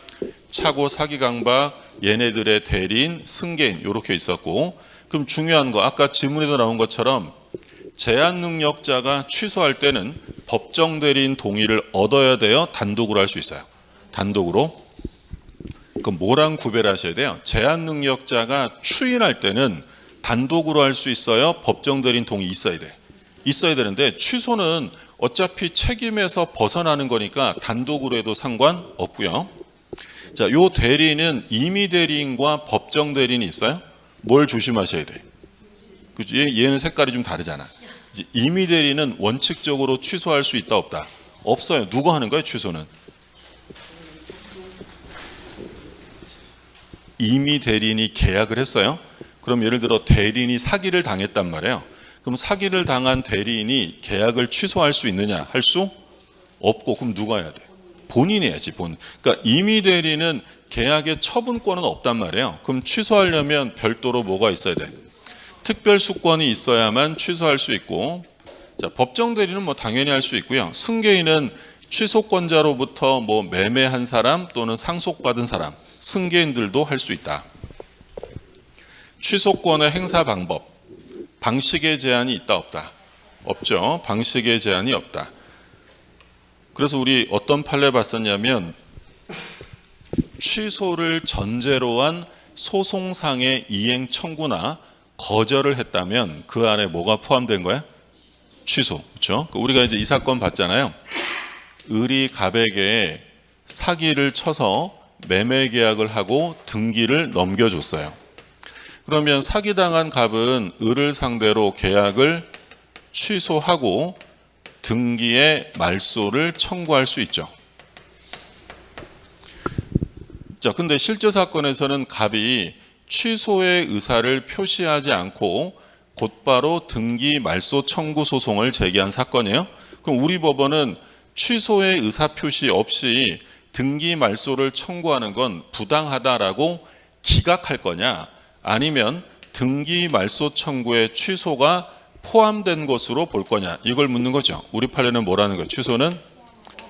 차고, 사기, 강박, 얘네들의 대리인, 승계인 이렇게 있었고, 그럼 중요한 거 아까 지문에도 나온 것처럼 제한능력자가 취소할 때는 법정 대리인 동의를 얻어야 돼요? 단독으로 할 수 있어요? 단독으로. 그럼 뭐랑 구별하셔야 돼요? 제한능력자가 추인할 때는 단독으로 할 수 있어요? 법정 대리인 동의 있어야 돼. 있어야 되는데 취소는 어차피 책임에서 벗어나는 거니까 단독으로 해도 상관없고요. 자, 요 대리인은 임의 대리인과 법정 대리인이 있어요? 뭘 조심하셔야 돼? 그죠? 얘는 색깔이 좀 다르잖아. 임의 대리인은 원칙적으로 취소할 수 있다 없다? 없어요. 누가 하는 거예요? 취소는? 임의 대리인이 계약을 했어요. 그럼 예를 들어 대리인이 사기를 당했단 말이에요. 그럼 사기를 당한 대리인이 계약을 취소할 수 있느냐? 할 수 없고, 그럼 누가 해야 돼? 본인이 해야지, 본인. 그러니까 임의 대리인은 계약의 처분권은 없단 말이에요. 그럼 취소하려면 별도로 뭐가 있어야 돼? 특별수권이 있어야만 취소할 수 있고, 자, 법정 대리는 뭐 당연히 할 수 있고요. 승계인은 취소권자로부터 뭐 매매한 사람 또는 상속받은 사람, 승계인들도 할 수 있다. 취소권의 행사 방법, 방식의 제한이 있다 없다? 없죠. 방식의 제한이 없다. 그래서 우리 어떤 판례 봤었냐면 취소를 전제로 한 소송상의 이행 청구나 거절을 했다면 그 안에 뭐가 포함된 거야? 취소. 그렇죠? 우리가 이제 이 사건 봤잖아요. 을이 갑에게 사기를 쳐서 매매 계약을 하고 등기를 넘겨줬어요. 그러면 사기당한 갑은 을을 상대로 계약을 취소하고 등기의 말소를 청구할 수 있죠. 자, 근데 실제 사건에서는 갑이 취소의 의사를 표시하지 않고 곧바로 등기 말소 청구 소송을 제기한 사건이에요. 그럼 우리 법원은 취소의 의사 표시 없이 등기 말소를 청구하는 건 부당하다라고 기각할 거냐, 아니면 등기 말소 청구의 취소가 포함된 것으로 볼 거냐, 이걸 묻는 거죠. 우리 판례는 뭐라는 거예요? 취소는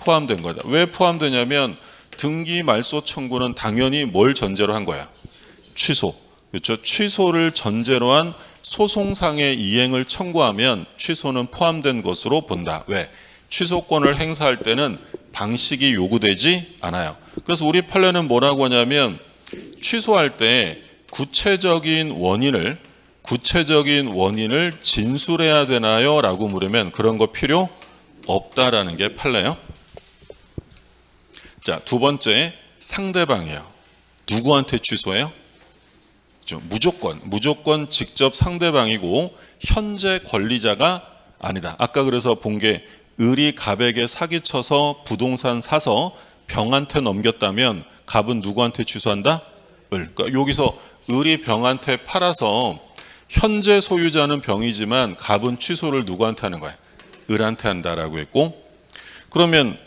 포함된 거다. 왜 포함되냐면 등기 말소 청구는 당연히 뭘 전제로 한 거야? 취소. 그렇죠? 취소를 전제로 한 소송상의 이행을 청구하면 취소는 포함된 것으로 본다. 왜? 취소권을 행사할 때는 방식이 요구되지 않아요. 그래서 우리 판례는 뭐라고 하냐면 취소할 때 구체적인 원인을 진술해야 되나요? 라고 물으면 그런 거 필요 없다라는 게 판례예요. 자, 두 번째, 상대방이에요. 누구한테 취소해요? 무조건 직접 상대방이고 현재 권리자가 아니다. 아까 그래서 본 게 을이 갑에게 사기쳐서 부동산 사서 병한테 넘겼다면 갑은 누구한테 취소한다? 을. 그러니까 여기서 을이 병한테 팔아서 현재 소유자는 병이지만 갑은 취소를 누구한테 하는 거야? 을한테 한다라고 했고, 그러면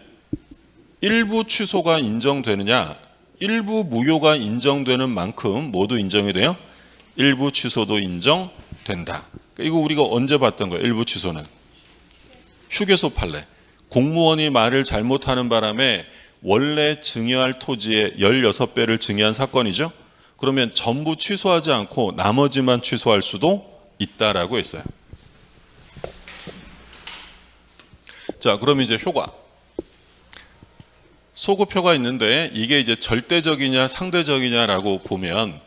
일부 취소가 인정되느냐? 일부 무효가 인정되는 만큼 모두 인정이 돼요? 일부 취소도 인정, 된다. 이거 우리가 언제 봤던 거예요? 일부 취소는 휴게소 판례. 공무원이 말을 잘못하는 바람에 원래 증여할 토지의 16배를 증여한 사건이죠. 그러면 전부 취소하지 않고 나머지만 취소할 수도 있다라고 했어요. 자, 그럼 이제 효과. 소급효가 있는데 이게 이제 절대적이냐 상대적이냐라고 보면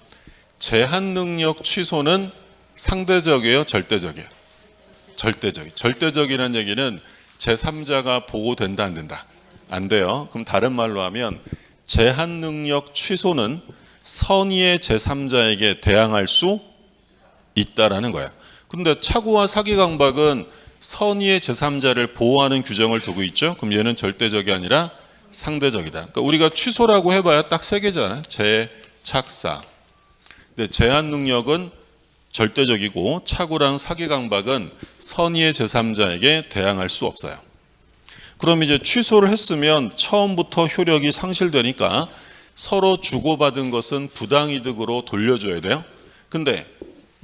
제한 능력 취소는 상대적이에요, 절대적이에요? 절대적이에요. 절대적이라는 얘기는 제3자가 보고된다, 안 된다? 안 돼요. 그럼 다른 말로 하면 제한 능력 취소는 선의의 제3자에게 대항할 수 있다라는 거야. 그런데 착오와 사기 강박은 선의의 제3자를 보호하는 규정을 두고 있죠. 그럼 얘는 절대적이 아니라 상대적이다. 그러니까 우리가 취소라고 해봐야 딱 3개잖아요. 제, 착사. 근데 제한 능력은 절대적이고 착오랑 사기 강박은 선의의 제3자에게 대항할 수 없어요. 그럼 이제 취소를 했으면 처음부터 효력이 상실되니까 서로 주고받은 것은 부당이득으로 돌려줘야 돼요. 근데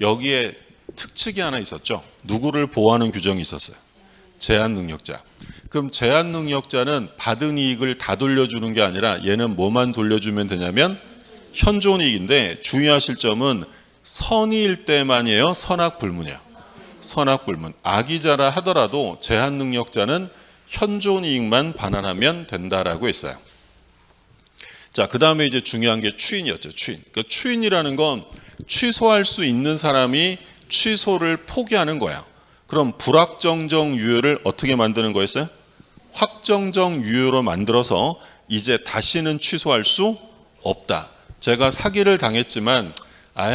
여기에 특칙이 하나 있었죠. 누구를 보호하는 규정이 있었어요. 제한 능력자. 그럼 제한 능력자는 받은 이익을 다 돌려주는 게 아니라 얘는 뭐만 돌려주면 되냐면 현존이익인데 주의하실 점은 선의일 때만이에요. 선악불문이에요. 선악불문. 악의자라 하더라도 제한 능력자는 현존이익만 반환하면 된다라고 했어요. 자, 그 다음에 이제 중요한 게 추인이었죠. 추인. 그러니까 추인이라는 건 취소할 수 있는 사람이 취소를 포기하는 거야. 그럼 불확정적 유효를 어떻게 만드는 거였어요? 확정적 유효로 만들어서 이제 다시는 취소할 수 없다. 제가 사기를 당했지만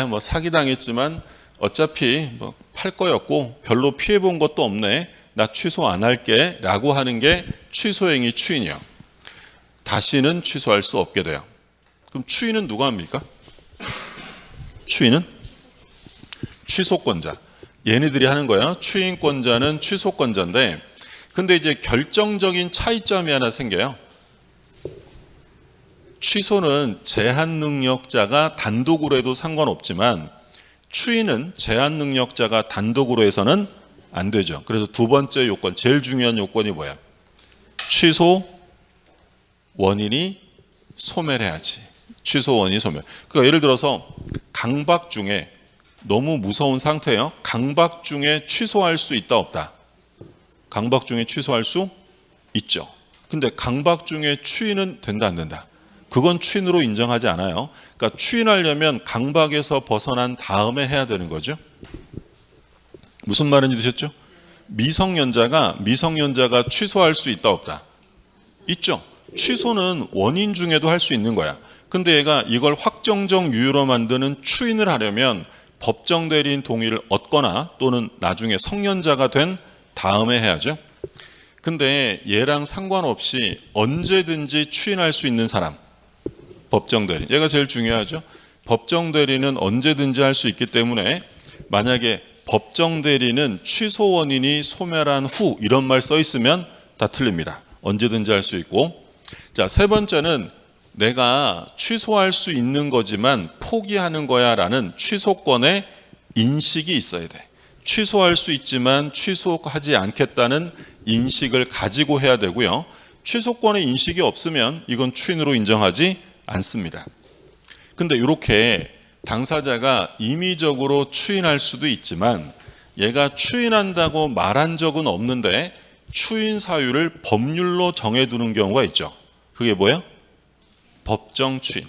뭐 사기 당했지만 어차피 뭐 팔 거였고 별로 피해 본 것도 없네. 나 취소 안 할게 라고 하는 게 취소행위 추인이요. 다시는 취소할 수 없게 돼요. 그럼 추인은 누가 합니까? 추인은 취소권자. 얘네들이 하는 거야. 추인권자는 취소권자인데 근데 이제 결정적인 차이점이 하나 생겨요. 취소는 제한 능력자가 단독으로 해도 상관없지만 추인은 제한 능력자가 단독으로 해서는 안 되죠. 그래서 두 번째 요건, 제일 중요한 요건이 뭐야? 취소 원인이 소멸해야지. 취소 원인이 소멸. 그러니까 예를 들어서 강박 중에 너무 무서운 상태예요. 강박 중에 취소할 수 있다 없다? 강박 중에 취소할 수 있죠. 근데 강박 중에 추인은 된다 안 된다? 그건 추인으로 인정하지 않아요. 그러니까 추인하려면 강박에서 벗어난 다음에 해야 되는 거죠. 무슨 말인지 드셨죠? 미성년자가 취소할 수 있다 없다? 있죠. 취소는 원인 중에도 할 수 있는 거야. 근데 얘가 이걸 확정적 유효로 만드는 추인을 하려면 법정 대리인 동의를 얻거나 또는 나중에 성년자가 된 다음에 해야죠. 근데 얘랑 상관없이 언제든지 추인할 수 있는 사람, 법정 대리인. 얘가 제일 중요하죠. 법정 대리는 언제든지 할 수 있기 때문에 만약에 법정 대리는 취소 원인이 소멸한 후 이런 말 써 있으면 다 틀립니다. 언제든지 할 수 있고. 자, 세 번째는 내가 취소할 수 있는 거지만 포기하는 거야 라는 취소권의 인식이 있어야 돼. 취소할 수 있지만 취소하지 않겠다는 인식을 가지고 해야 되고요. 취소권의 인식이 없으면 이건 추인으로 인정하지 않습니다. 근데 이렇게 당사자가 임의적으로 추인할 수도 있지만 얘가 추인한다고 말한 적은 없는데 추인 사유를 법률로 정해두는 경우가 있죠. 그게 뭐예요? 법정 추인.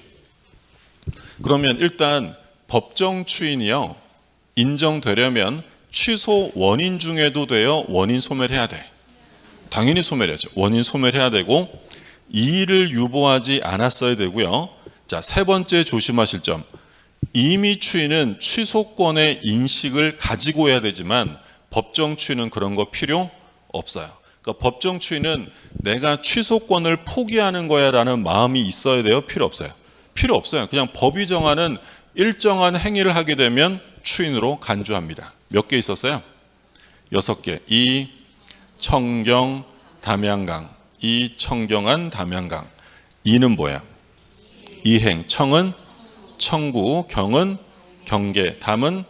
그러면 일단 법정 추인이요, 인정되려면 취소 원인 중에도 돼요? 원인 소멸해야 돼? 당연히 소멸해야죠. 원인 소멸해야 되고 이의를 유보하지 않았어야 되고요. 자, 세 번째 조심하실 점. 임의 추인은 취소권의 인식을 가지고 해야 되지만 법정 추인은 그런 거 필요 없어요. 그러니까 법정 추인은 내가 취소권을 포기하는 거야 라는 마음이 있어야 돼요? 필요 없어요? 필요 없어요. 그냥 법이 정하는 일정한 행위를 하게 되면 추인으로 간주합니다. 몇 개 있었어요? 6개. 이 청경 담양강. 이 청경한 담양강. 이는 뭐야? 이행. 청은 청구, 경은 경계, 담은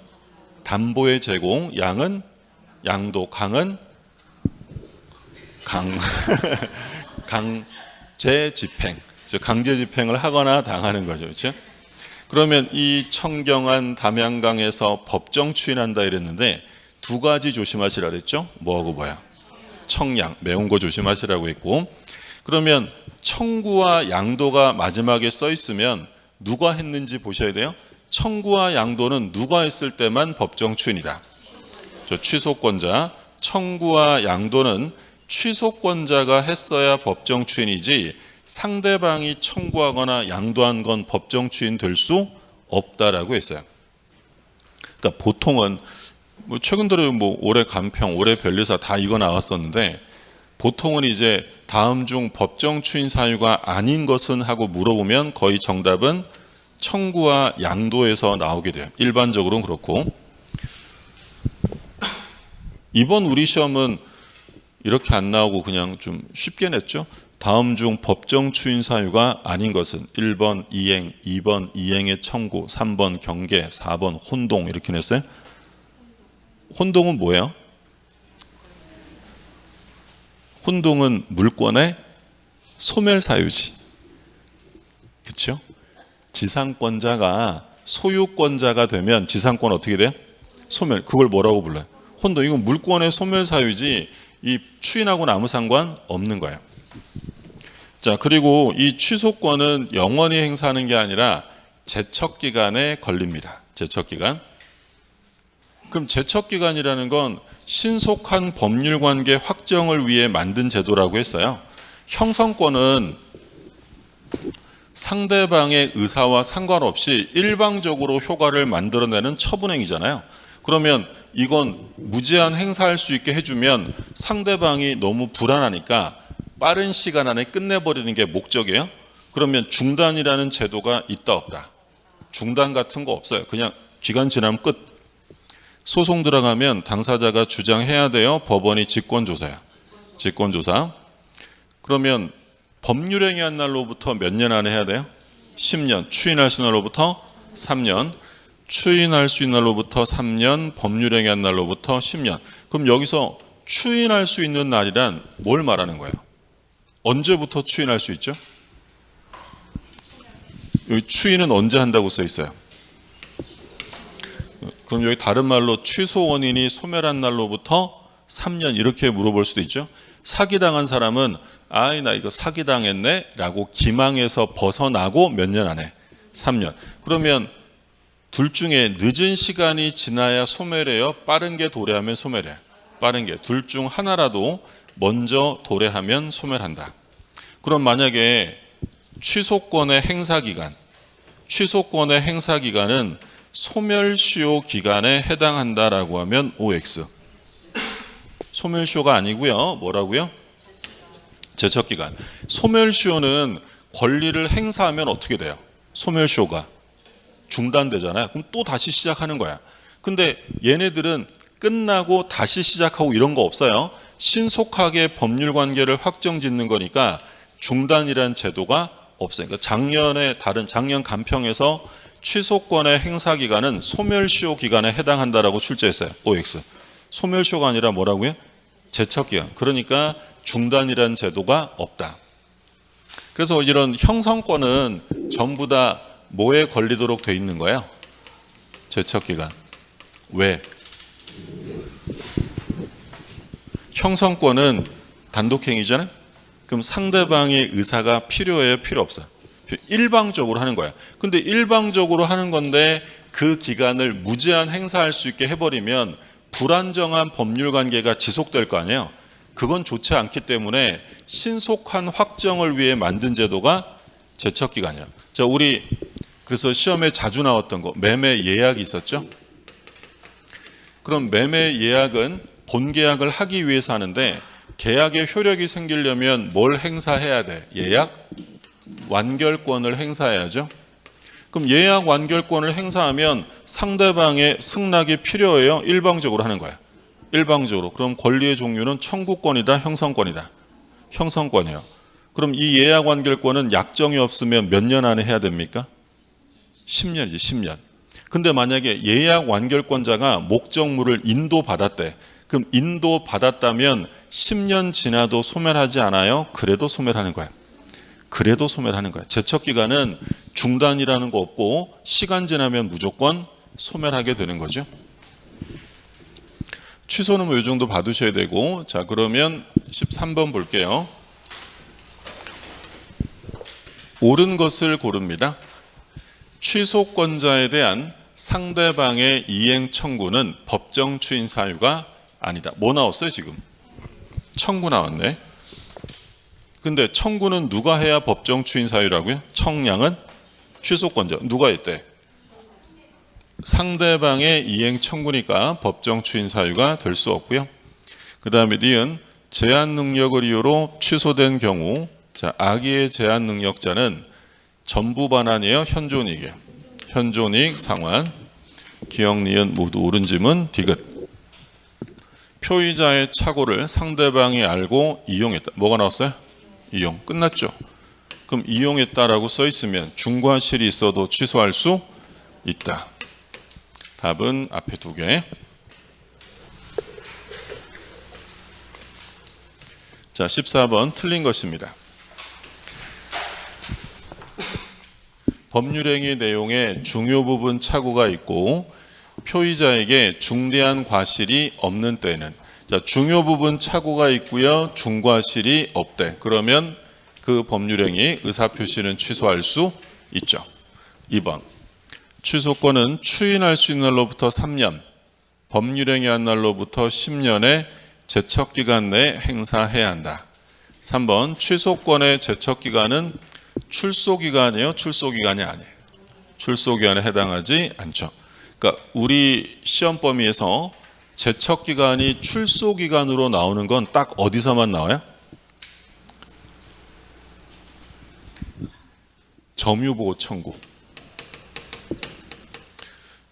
담보의 제공, 양은 양도, 강은 강제 집행, 강제 집행을 하거나 당하는 거죠. 그렇죠? 그러면 이 청경안 담양강에서 법정 추인한다 이랬는데 두 가지 조심하시라 그랬죠? 뭐하고 뭐야? 청양, 매운 거 조심하시라고 했고, 그러면 청구와 양도가 마지막에 써 있으면 누가 했는지 보셔야 돼요. 청구와 양도는 누가 했을 때만 법정 추인이다. 저 취소권자, 청구와 양도는 취소권자가 했어야 법정 추인이지 상대방이 청구하거나 양도한 건 법정 추인 될 수 없다라고 했어요. 그러니까 보통은 뭐 최근 들어 뭐 올해 간평, 올해 변리사 다 이거 나왔었는데 보통은 이제 다음 중 법정 추인 사유가 아닌 것은 하고 물어보면 거의 정답은 청구와 양도에서 나오게 돼요. 일반적으로는 그렇고, 이번 우리 시험은 이렇게 안 나오고 그냥 좀 쉽게 냈죠. 다음 중 법정 추인 사유가 아닌 것은 1번 이행, 2번 이행의 청구, 3번 경계, 4번 혼동 이렇게 냈어요. 혼동은 뭐예요? 혼동은 물권의 소멸 사유지. 그렇죠? 지상권자가 소유권자가 되면 지상권 어떻게 돼요? 소멸. 그걸 뭐라고 불러요? 혼동. 이건 물권의 소멸 사유지 이 추인하고는 아무 상관 없는 거예요. 자, 그리고 이 취소권은 영원히 행사하는 게 아니라 제척기간에 걸립니다. 제척기간. 그럼 제척기간이라는 건 신속한 법률관계 확정을 위해 만든 제도라고 했어요. 형성권은 상대방의 의사와 상관없이 일방적으로 효과를 만들어내는 처분행위잖아요. 그러면 이건 무제한 행사할 수 있게 해주면 상대방이 너무 불안하니까 빠른 시간 안에 끝내버리는 게 목적이에요. 그러면 중단이라는 제도가 있다 없다? 중단 같은 거 없어요. 그냥 기간 지나면 끝. 소송 들어가면 당사자가 주장해야 돼요. 법원이 직권조사야. 직권조사. 그러면 법률행위한 날로부터 몇 년 안에 해야 돼요? 10년. 추인할 수 있는 날로부터 3년. 추인할 수 있는 날로부터 3년. 법률행위한 날로부터 10년. 그럼 여기서 추인할 수 있는 날이란 뭘 말하는 거예요? 언제부터 추인할 수 있죠? 여기 추인은 언제 한다고 써 있어요? 그럼 여기 다른 말로 취소 원인이 소멸한 날로부터 3년 이렇게 물어볼 수도 있죠. 사기당한 사람은 아이 나 이거 사기당했네 라고 기망해서 벗어나고 몇 년 안에? 3년. 그러면 둘 중에 늦은 시간이 지나야 소멸해요? 빠른 게 도래하면 소멸해요? 빠른 게. 둘 중 하나라도 먼저 도래하면 소멸한다. 그럼 만약에 취소권의 행사기간, 취소권의 행사기간은 소멸시효 기간에 해당한다라고 하면 OX. 소멸시효가 아니고요. 뭐라고요? 제척기간. 소멸시효는 권리를 행사하면 어떻게 돼요? 소멸시효가 중단되잖아요. 그럼 또 다시 시작하는 거야. 근데 얘네들은 끝나고 다시 시작하고 이런 거 없어요. 신속하게 법률관계를 확정짓는 거니까 중단이라는 제도가 없어요. 그러니까 작년 간평에서 취소권의 행사기간은 소멸시효 기간에 해당한다라고 출제했어요. OX. 소멸시효가 아니라 뭐라고요? 제척기간. 그러니까 중단이라는 제도가 없다. 그래서 이런 형성권은 전부 다 뭐에 걸리도록 돼 있는 거예요? 제척기간. 왜? 형성권은 단독행위잖아요. 그럼 상대방의 의사가 필요해요? 필요 없어요? 일방적으로 하는 거야. 근데 일방적으로 하는 건데 그 기간을 무제한 행사할 수 있게 해버리면 불안정한 법률관계가 지속될 거 아니에요. 그건 좋지 않기 때문에 신속한 확정을 위해 만든 제도가 제척기간이에요. 자, 우리 그래서 시험에 자주 나왔던 거 매매 예약이 있었죠. 그럼 매매 예약은 본계약을 하기 위해서 하는데 계약의 효력이 생기려면 뭘 행사해야 돼? 예약 완결권을 행사해야죠. 그럼 예약 완결권을 행사하면 상대방의 승낙이 필요해요? 일방적으로 하는 거야? 일방적으로. 그럼 권리의 종류는 청구권이다, 형성권이다? 형성권이에요. 그럼 이 예약 완결권은 약정이 없으면 몇 년 안에 해야 됩니까? 10년이지, 10년. 근데 만약에 예약 완결권자가 목적물을 인도받았대. 그럼 인도받았다면 10년 지나도 소멸하지 않아요? 그래도 소멸하는 거야. 그래도 소멸하는 거야. 제척기간은 중단이라는 거 없고 시간 지나면 무조건 소멸하게 되는 거죠. 취소는 뭐 이 정도 받으셔야 되고, 자 그러면 13번 볼게요. 옳은 것을 고릅니다. 취소권자에 대한 상대방의 이행 청구는 법정 추인 사유가 아니다. 뭐 나왔어요 지금? 청구 나왔네. 근데 청구는 누가 해야 법정 추인 사유라고요? 청량은 취소권자. 누가 했대? 상대방의 이행 청구니까 법정 추인 사유가 될 수 없고요. 그 다음에 니은 제한 능력을 이유로 취소된 경우, 자 악의의 제한 능력자는 전부 반환이에요? 현존이익이에요? 현존이익 상환. 기억 니은 모두 옳은 지문 디귿. 표의자의 착오를 상대방이 알고 이용했다. 뭐가 나왔어요? 이용. 끝났죠. 그럼 이용했다라고 써 있으면 중과 실이 있어도 취소할 수 있다. 답은 앞에 두 개. 자, 14번 틀린 것입니다. 법률행위 내용에 중요 부분 착오가 있고 표의자에게 중대한 과실이 없는 때는, 자, 중요 부분 착오가 있고요. 중과실이 없대. 그러면 그 법률행위 의사표시는 취소할 수 있죠. 2번. 취소권은 추인할 수 있는 날로부터 3년, 법률행위한 날로부터 10년의 제척기간 내에 행사해야 한다. 3번. 취소권의 제척기간은 출소기간이에요? 출소기간이 아니에요. 출소기간에 해당하지 않죠. 그러니까 우리 시험 범위에서 제척기간이 출소기간으로 나오는 건 딱 어디서만 나와요? 점유보호 청구.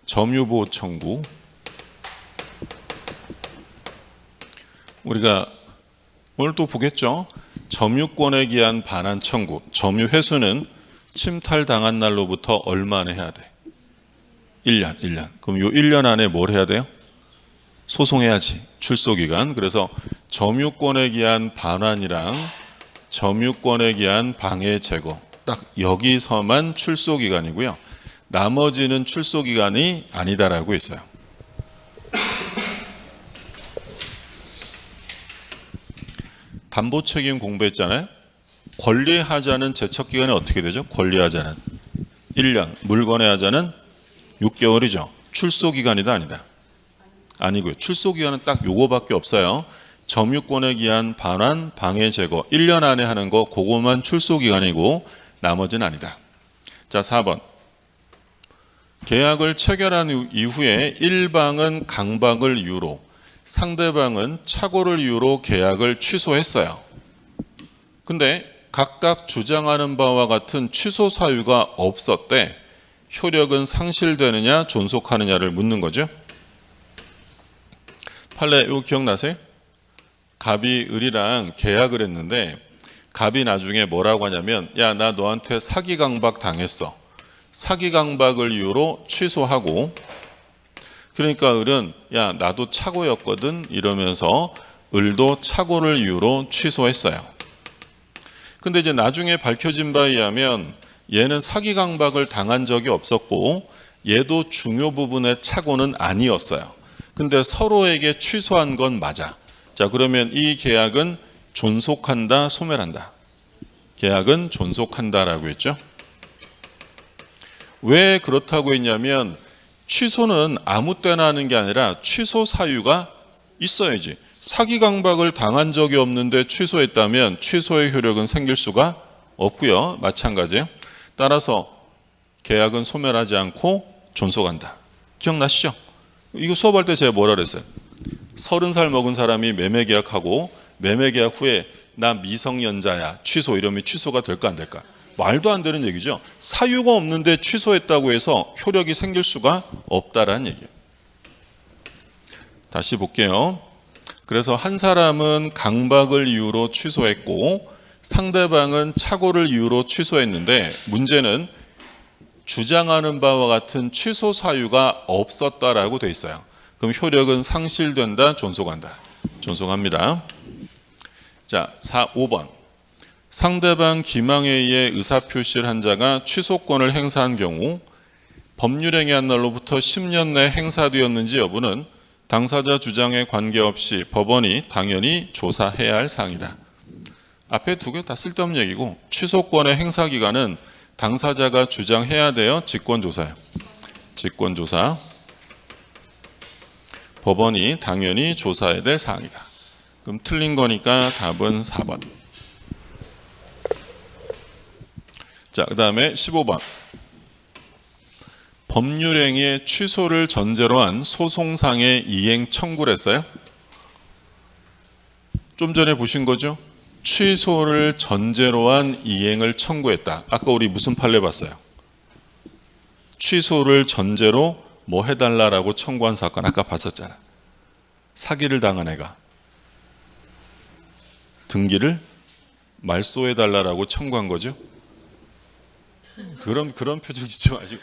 점유보호 청구. 우리가 오늘 또 보겠죠. 점유권에 기한 반환 청구. 점유 회수는 침탈당한 날로부터 얼마 안에 해야 돼? 1년. 그럼 요 1년 안에 뭘 해야 돼요? 소송해야지. 출소기간. 그래서 점유권에 기한 반환이랑 점유권에 기한 방해 제거. 딱 여기서만 출소기간이고요. 나머지는 출소기간이 아니다라고 했어요. 담보책임 공부했잖아요. 권리하자는 제척기간이 어떻게 되죠? 권리하자는 1년, 물건의 하자는 6개월이죠. 출소기간이다 아니다? 아니고요. 출소기간은 딱 요거밖에 없어요. 점유권에 기한 반환, 방해 제거 1년 안에 하는 거 그거만 출소기간이고 나머지는 아니다. 자, 4번. 계약을 체결한 이후에 1방은 강박을 이유로, 상대방은 착오를 이유로 계약을 취소했어요. 근데 각각 주장하는 바와 같은 취소 사유가 없었대. 효력은 상실되느냐 존속하느냐를 묻는 거죠. 판례 이거 기억나세요? 갑이 을이랑 계약을 했는데 갑이 나중에 뭐라고 하냐면, 야, 나 너한테 사기 강박 당했어. 사기 강박을 이유로 취소하고, 그러니까 을은 야, 나도 착오였거든 이러면서 을도 착오를 이유로 취소했어요. 근데 이제 나중에 밝혀진 바에 의하면 얘는 사기 강박을 당한 적이 없었고 얘도 중요 부분의 착오는 아니었어요. 근데 서로에게 취소한 건 맞아. 자, 그러면 이 계약은 존속한다, 소멸한다? 계약은 존속한다라고 했죠. 왜 그렇다고 했냐면 취소는 아무 때나 하는 게 아니라 취소 사유가 있어야지. 사기 강박을 당한 적이 없는데 취소했다면 취소의 효력은 생길 수가 없고요. 마찬가지예요. 따라서 계약은 소멸하지 않고 존속한다. 기억나시죠? 이거 수업할 때 제가 뭐라 그랬어요? 30살 먹은 사람이 매매 계약하고 매매 계약 후에 나 미성년자야 취소 이러면 취소가 될까 안 될까? 말도 안 되는 얘기죠. 사유가 없는데 취소했다고 해서 효력이 생길 수가 없다라는 얘기예요. 다시 볼게요. 그래서 한 사람은 강박을 이유로 취소했고 상대방은 착오를 이유로 취소했는데 문제는 주장하는 바와 같은 취소 사유가 없었다라고 돼 있어요. 그럼 효력은 상실된다, 존속한다. 존속합니다. 자, 5번. 상대방 기망에 의해 의사표시를 한 자가 취소권을 행사한 경우 법률행위한 날로부터 10년 내 행사되었는지 여부는 당사자 주장에 관계없이 법원이 당연히 조사해야 할 사항이다. 앞에 두 개 다 쓸데없는 얘기고, 취소권의 행사 기간은 당사자가 주장해야 돼요, 직권조사예요. 직권조사. 법원이 당연히 조사해야 될 사항이다. 그럼 틀린 거니까 답은 4번. 자, 그 다음에 15번. 법률행위의 취소를 전제로 한 소송상의 이행 청구를 했어요. 좀 전에 보신 거죠? 취소를 전제로 한 이행을 청구했다. 아까 우리 무슨 판례 봤어요? 취소를 전제로 뭐 해달라라고 청구한 사건 아까 봤었잖아. 사기를 당한 애가 등기를 말소해달라고 청구한 거죠. 그런 표정 짓지 마시고.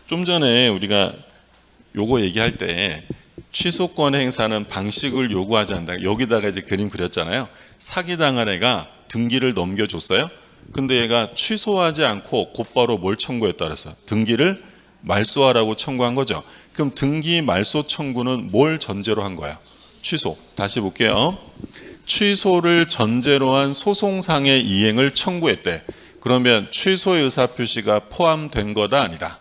좀 전에 우리가 요거 얘기할 때 취소권 행사는 방식을 요구하지 않는다. 여기다가 이제 그림 그렸잖아요. 사기당한 애가 등기를 넘겨줬어요. 근데 얘가 취소하지 않고 곧바로 뭘 청구했다 그랬어? 등기를 말소하라고 청구한 거죠. 그럼 등기 말소 청구는 뭘 전제로 한 거야? 취소. 다시 볼게요. 취소를 전제로 한 소송상의 이행을 청구했대. 그러면 취소의 의사표시가 포함된 거다, 아니다?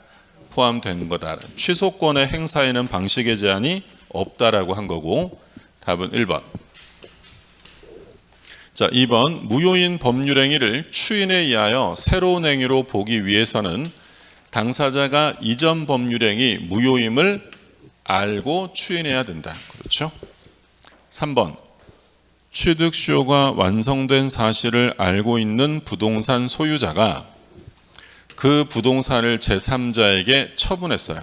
포함된 거다. 취소권의 행사에는 방식의 제한이 없다라고 한 거고, 답은 1번. 자, 2번. 무효인 법률행위를 추인에 의하여 새로운 행위로 보기 위해서는 당사자가 이전 법률행위 무효임을 알고 추인해야 된다. 그렇죠? 3번. 취득시효가 완성된 사실을 알고 있는 부동산 소유자가 그 부동산을 제3자에게 처분했어요.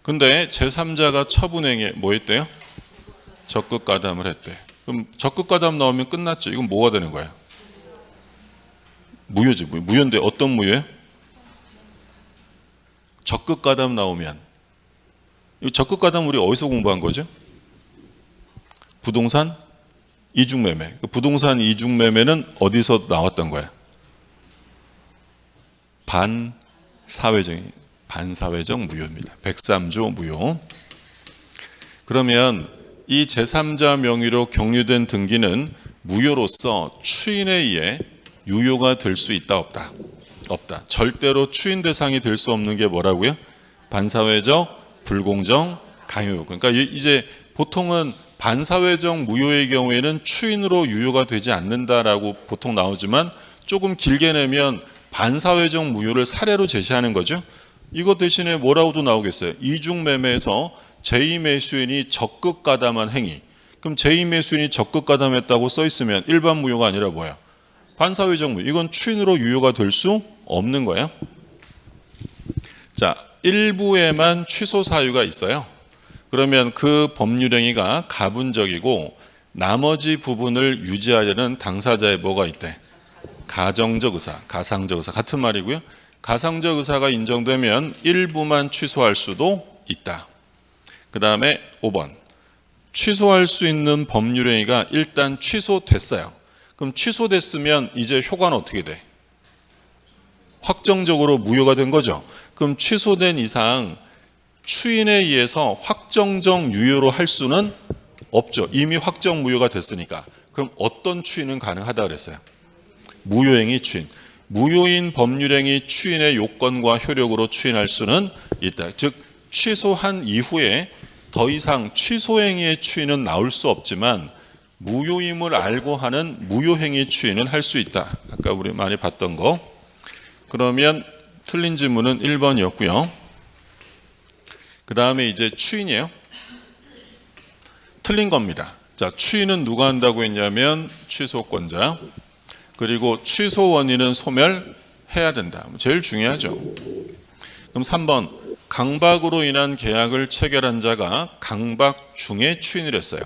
근데 제3자가 처분행위에 뭐 했대요? 적극가담을 했대. 그럼 적극가담 나오면 끝났죠. 이건 뭐가 되는 거야? 무효지. 무효인데 어떤 무효예요? 적극가담 나오면. 이 적극가담 우리 어디서 공부한 거죠? 부동산 이중매매. 부동산 이중매매는 어디서 나왔던 거야? 반사회적 무효입니다. 103조 무효. 그러면 이 제3자 명의로 경유된 등기는 무효로서 추인에 의해 유효가 될 수 있다, 없다? 없다. 절대로 추인 대상이 될 수 없는 게 뭐라고요? 반사회적, 불공정, 강요. 그러니까 이제 보통은 반사회적 무효의 경우에는 추인으로 유효가 되지 않는다라고 보통 나오지만 조금 길게 내면 반사회적 무효를 사례로 제시하는 거죠. 이거 대신에 뭐라고도 나오겠어요? 이중매매에서 제2매수인이 적극가담한 행위. 그럼 제2매수인이 적극가담했다고 써 있으면 일반 무효가 아니라 뭐야? 반사회적 무효. 이건 추인으로 유효가 될 수 없는 거예요. 자, 일부에만 취소 사유가 있어요. 그러면 그 법률행위가 가분적이고 나머지 부분을 유지하려는 당사자의 뭐가 있대? 가정적 의사, 가상적 의사. 같은 말이고요. 가상적 의사가 인정되면 일부만 취소할 수도 있다. 그 다음에 5번. 취소할 수 있는 법률행위가 일단 취소됐어요. 그럼 취소됐으면 이제 효과는 어떻게 돼? 확정적으로 무효가 된 거죠. 그럼 취소된 이상 추인에 의해서 확정적 유효로 할 수는 없죠. 이미 확정 무효가 됐으니까. 그럼 어떤 추인은 가능하다 그랬어요? 무효행위 추인. 무효인 법률행위 추인의 요건과 효력으로 추인할 수는 있다. 즉 취소한 이후에 더 이상 취소행위의 추인은 나올 수 없지만 무효임을 알고 하는 무효행위 추인은 할 수 있다. 아까 우리 많이 봤던 거. 그러면 틀린 질문은 1번이었고요. 그 다음에 이제 추인이에요. 틀린 겁니다. 자, 추인은 누가 한다고 했냐면 취소권자. 그리고 취소 원인은 소멸해야 된다. 제일 중요하죠. 그럼 3번. 강박으로 인한 계약을 체결한 자가 강박 중에 추인을 했어요.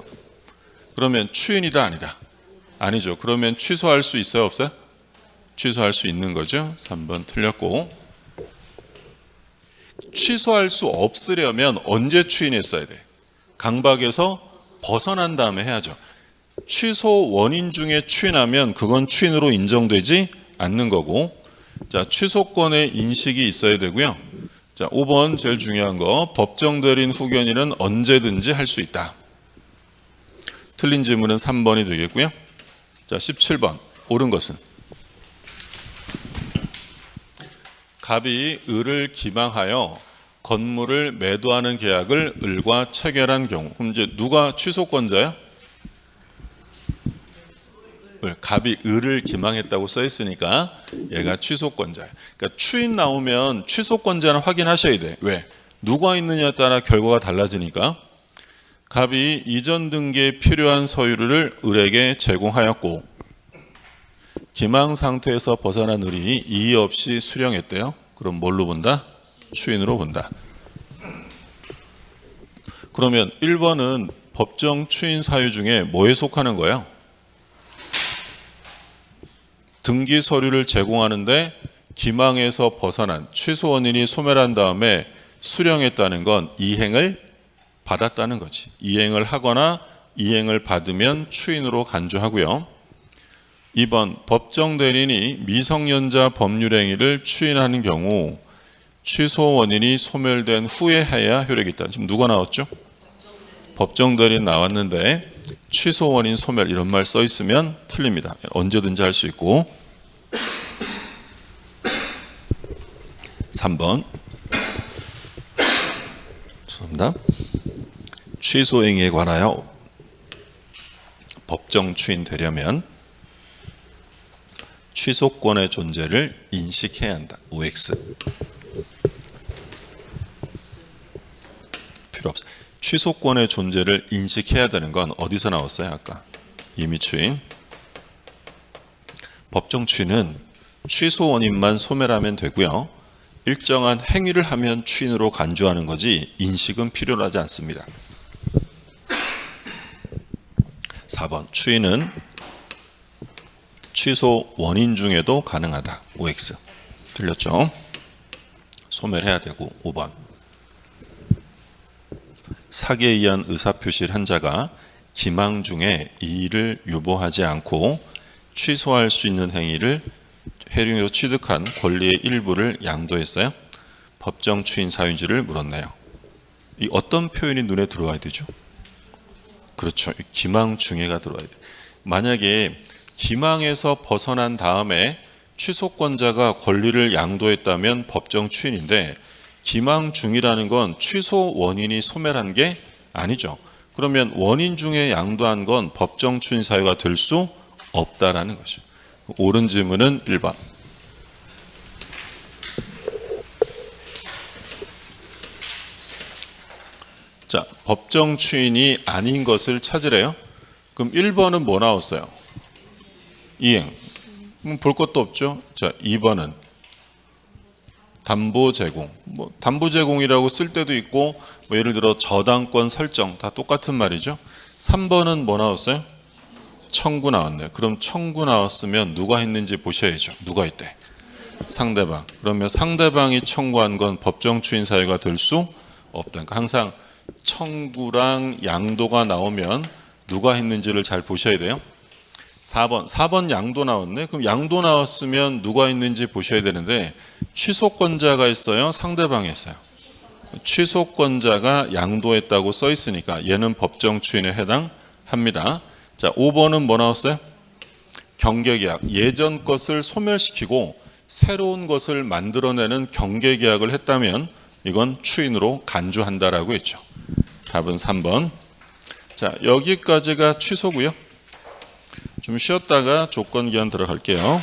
그러면 추인이다, 아니다? 아니죠. 그러면 취소할 수 있어요, 없어요? 취소할 수 있는 거죠. 3번 틀렸고, 취소할 수 없으려면 언제 추인했어야 돼? 강박에서 벗어난 다음에 해야죠. 취소 원인 중에 추인하면 그건 추인으로 인정되지 않는 거고, 자, 취소권의 인식이 있어야 되고요. 자, 5번 제일 중요한 거, 법정 대리인 후견인은 언제든지 할 수 있다. 틀린 질문은 3번이 되겠고요. 자, 17번 옳은 것은 갑이 을을 기망하여 건물을 매도하는 계약을 을과 체결한 경우. 그럼 이제 누가 취소권자야? 갑이 을을 기망했다고 써 있으니까 얘가 취소권자야. 그러니까 추인 나오면 취소권자는 확인하셔야 돼. 왜? 누가 있느냐에 따라 결과가 달라지니까. 갑이 이전 등기에 필요한 서류를 을에게 제공하였고 기망 상태에서 벗어난 을이 이의 없이 수령했대요. 그럼 뭘로 본다? 추인으로 본다. 그러면 1번은 법정 추인 사유 중에 뭐에 속하는 거예요? 등기 서류를 제공하는데 기망에서 벗어난 취소 원인이 소멸한 다음에 수령했다는 건 이행을 받았다는 거지. 이행을 하거나 이행을 받으면 추인으로 간주하고요. 2번 법정 대리인이 미성년자 법률행위를 추인하는 경우 취소 원인이 소멸된 후에 해야 효력이 있다. 지금 누가 나왔죠? 법정 대리인 나왔는데 취소 원인 소멸 이런 말 써 있으면 틀립니다. 언제든지 할 수 있고. 3번 죄송합니다. 취소 행위에 관하여 법정 추인되려면 취소권의 존재를 인식해야 한다. OX 필요 없어. 취소권의 존재를 인식해야 되는 건 어디서 나왔어요? 아까 임의 추인. 법정 추인은 취소 원인만 소멸하면 되고요. 일정한 행위를 하면 추인으로 간주하는 거지 인식은 필요로 하지 않습니다. 4번 추인은 취소 원인 중에도 가능하다. OX 틀렸죠? 소멸해야 되고. 5번 사기에 의한 의사표시를 한 자가 기망 중에 이의를 유보하지 않고 취소할 수 있는 행위를 해령으로 취득한 권리의 일부를 양도했어요. 법정 추인 사유인지를 물었네요. 이 어떤 표현이 눈에 들어와야 되죠? 그렇죠. 기망 중에가 들어와야 돼요. 만약에 기망에서 벗어난 다음에 취소권자가 권리를 양도했다면 법정 추인인데 기망 중이라는 건 취소 원인이 소멸한 게 아니죠. 그러면 원인 중에 양도한 건 법정 추인 사유가 될 수 없다라는 것이죠. 옳은 질문은 1번. 자, 법정 추인이 아닌 것을 찾으래요. 그럼 1번은 뭐 나왔어요? 이행. 볼 것도 없죠. 자, 2번은 담보 제공. 뭐 담보 제공이라고 쓸 때도 있고 뭐 예를 들어 저당권 설정 다 똑같은 말이죠. 3번은 뭐 나왔어요? 청구 나왔네요. 그럼 청구 나왔으면 누가 했는지 보셔야죠. 누가 있대? 상대방. 그러면 상대방이 청구한 건 법정 추인 사유가 될 수 없다. 그러니까 항상 청구랑 양도가 나오면 누가 했는지를 잘 보셔야 돼요. 4번 양도 나왔네. 그럼 양도 나왔으면 누가 있는지 보셔야 되는데 취소권자가 있어요? 상대방이 있어요? 취소권자가 양도했다고 써 있으니까 얘는 법정 추인에 해당합니다. 자, 5번은 뭐 나왔어요? 경계계약. 예전 것을 소멸시키고 새로운 것을 만들어내는 경계계약을 했다면 이건 추인으로 간주한다라고 했죠. 답은 3번. 자, 여기까지가 취소고요. 좀 쉬었다가 조건 기한 들어갈게요.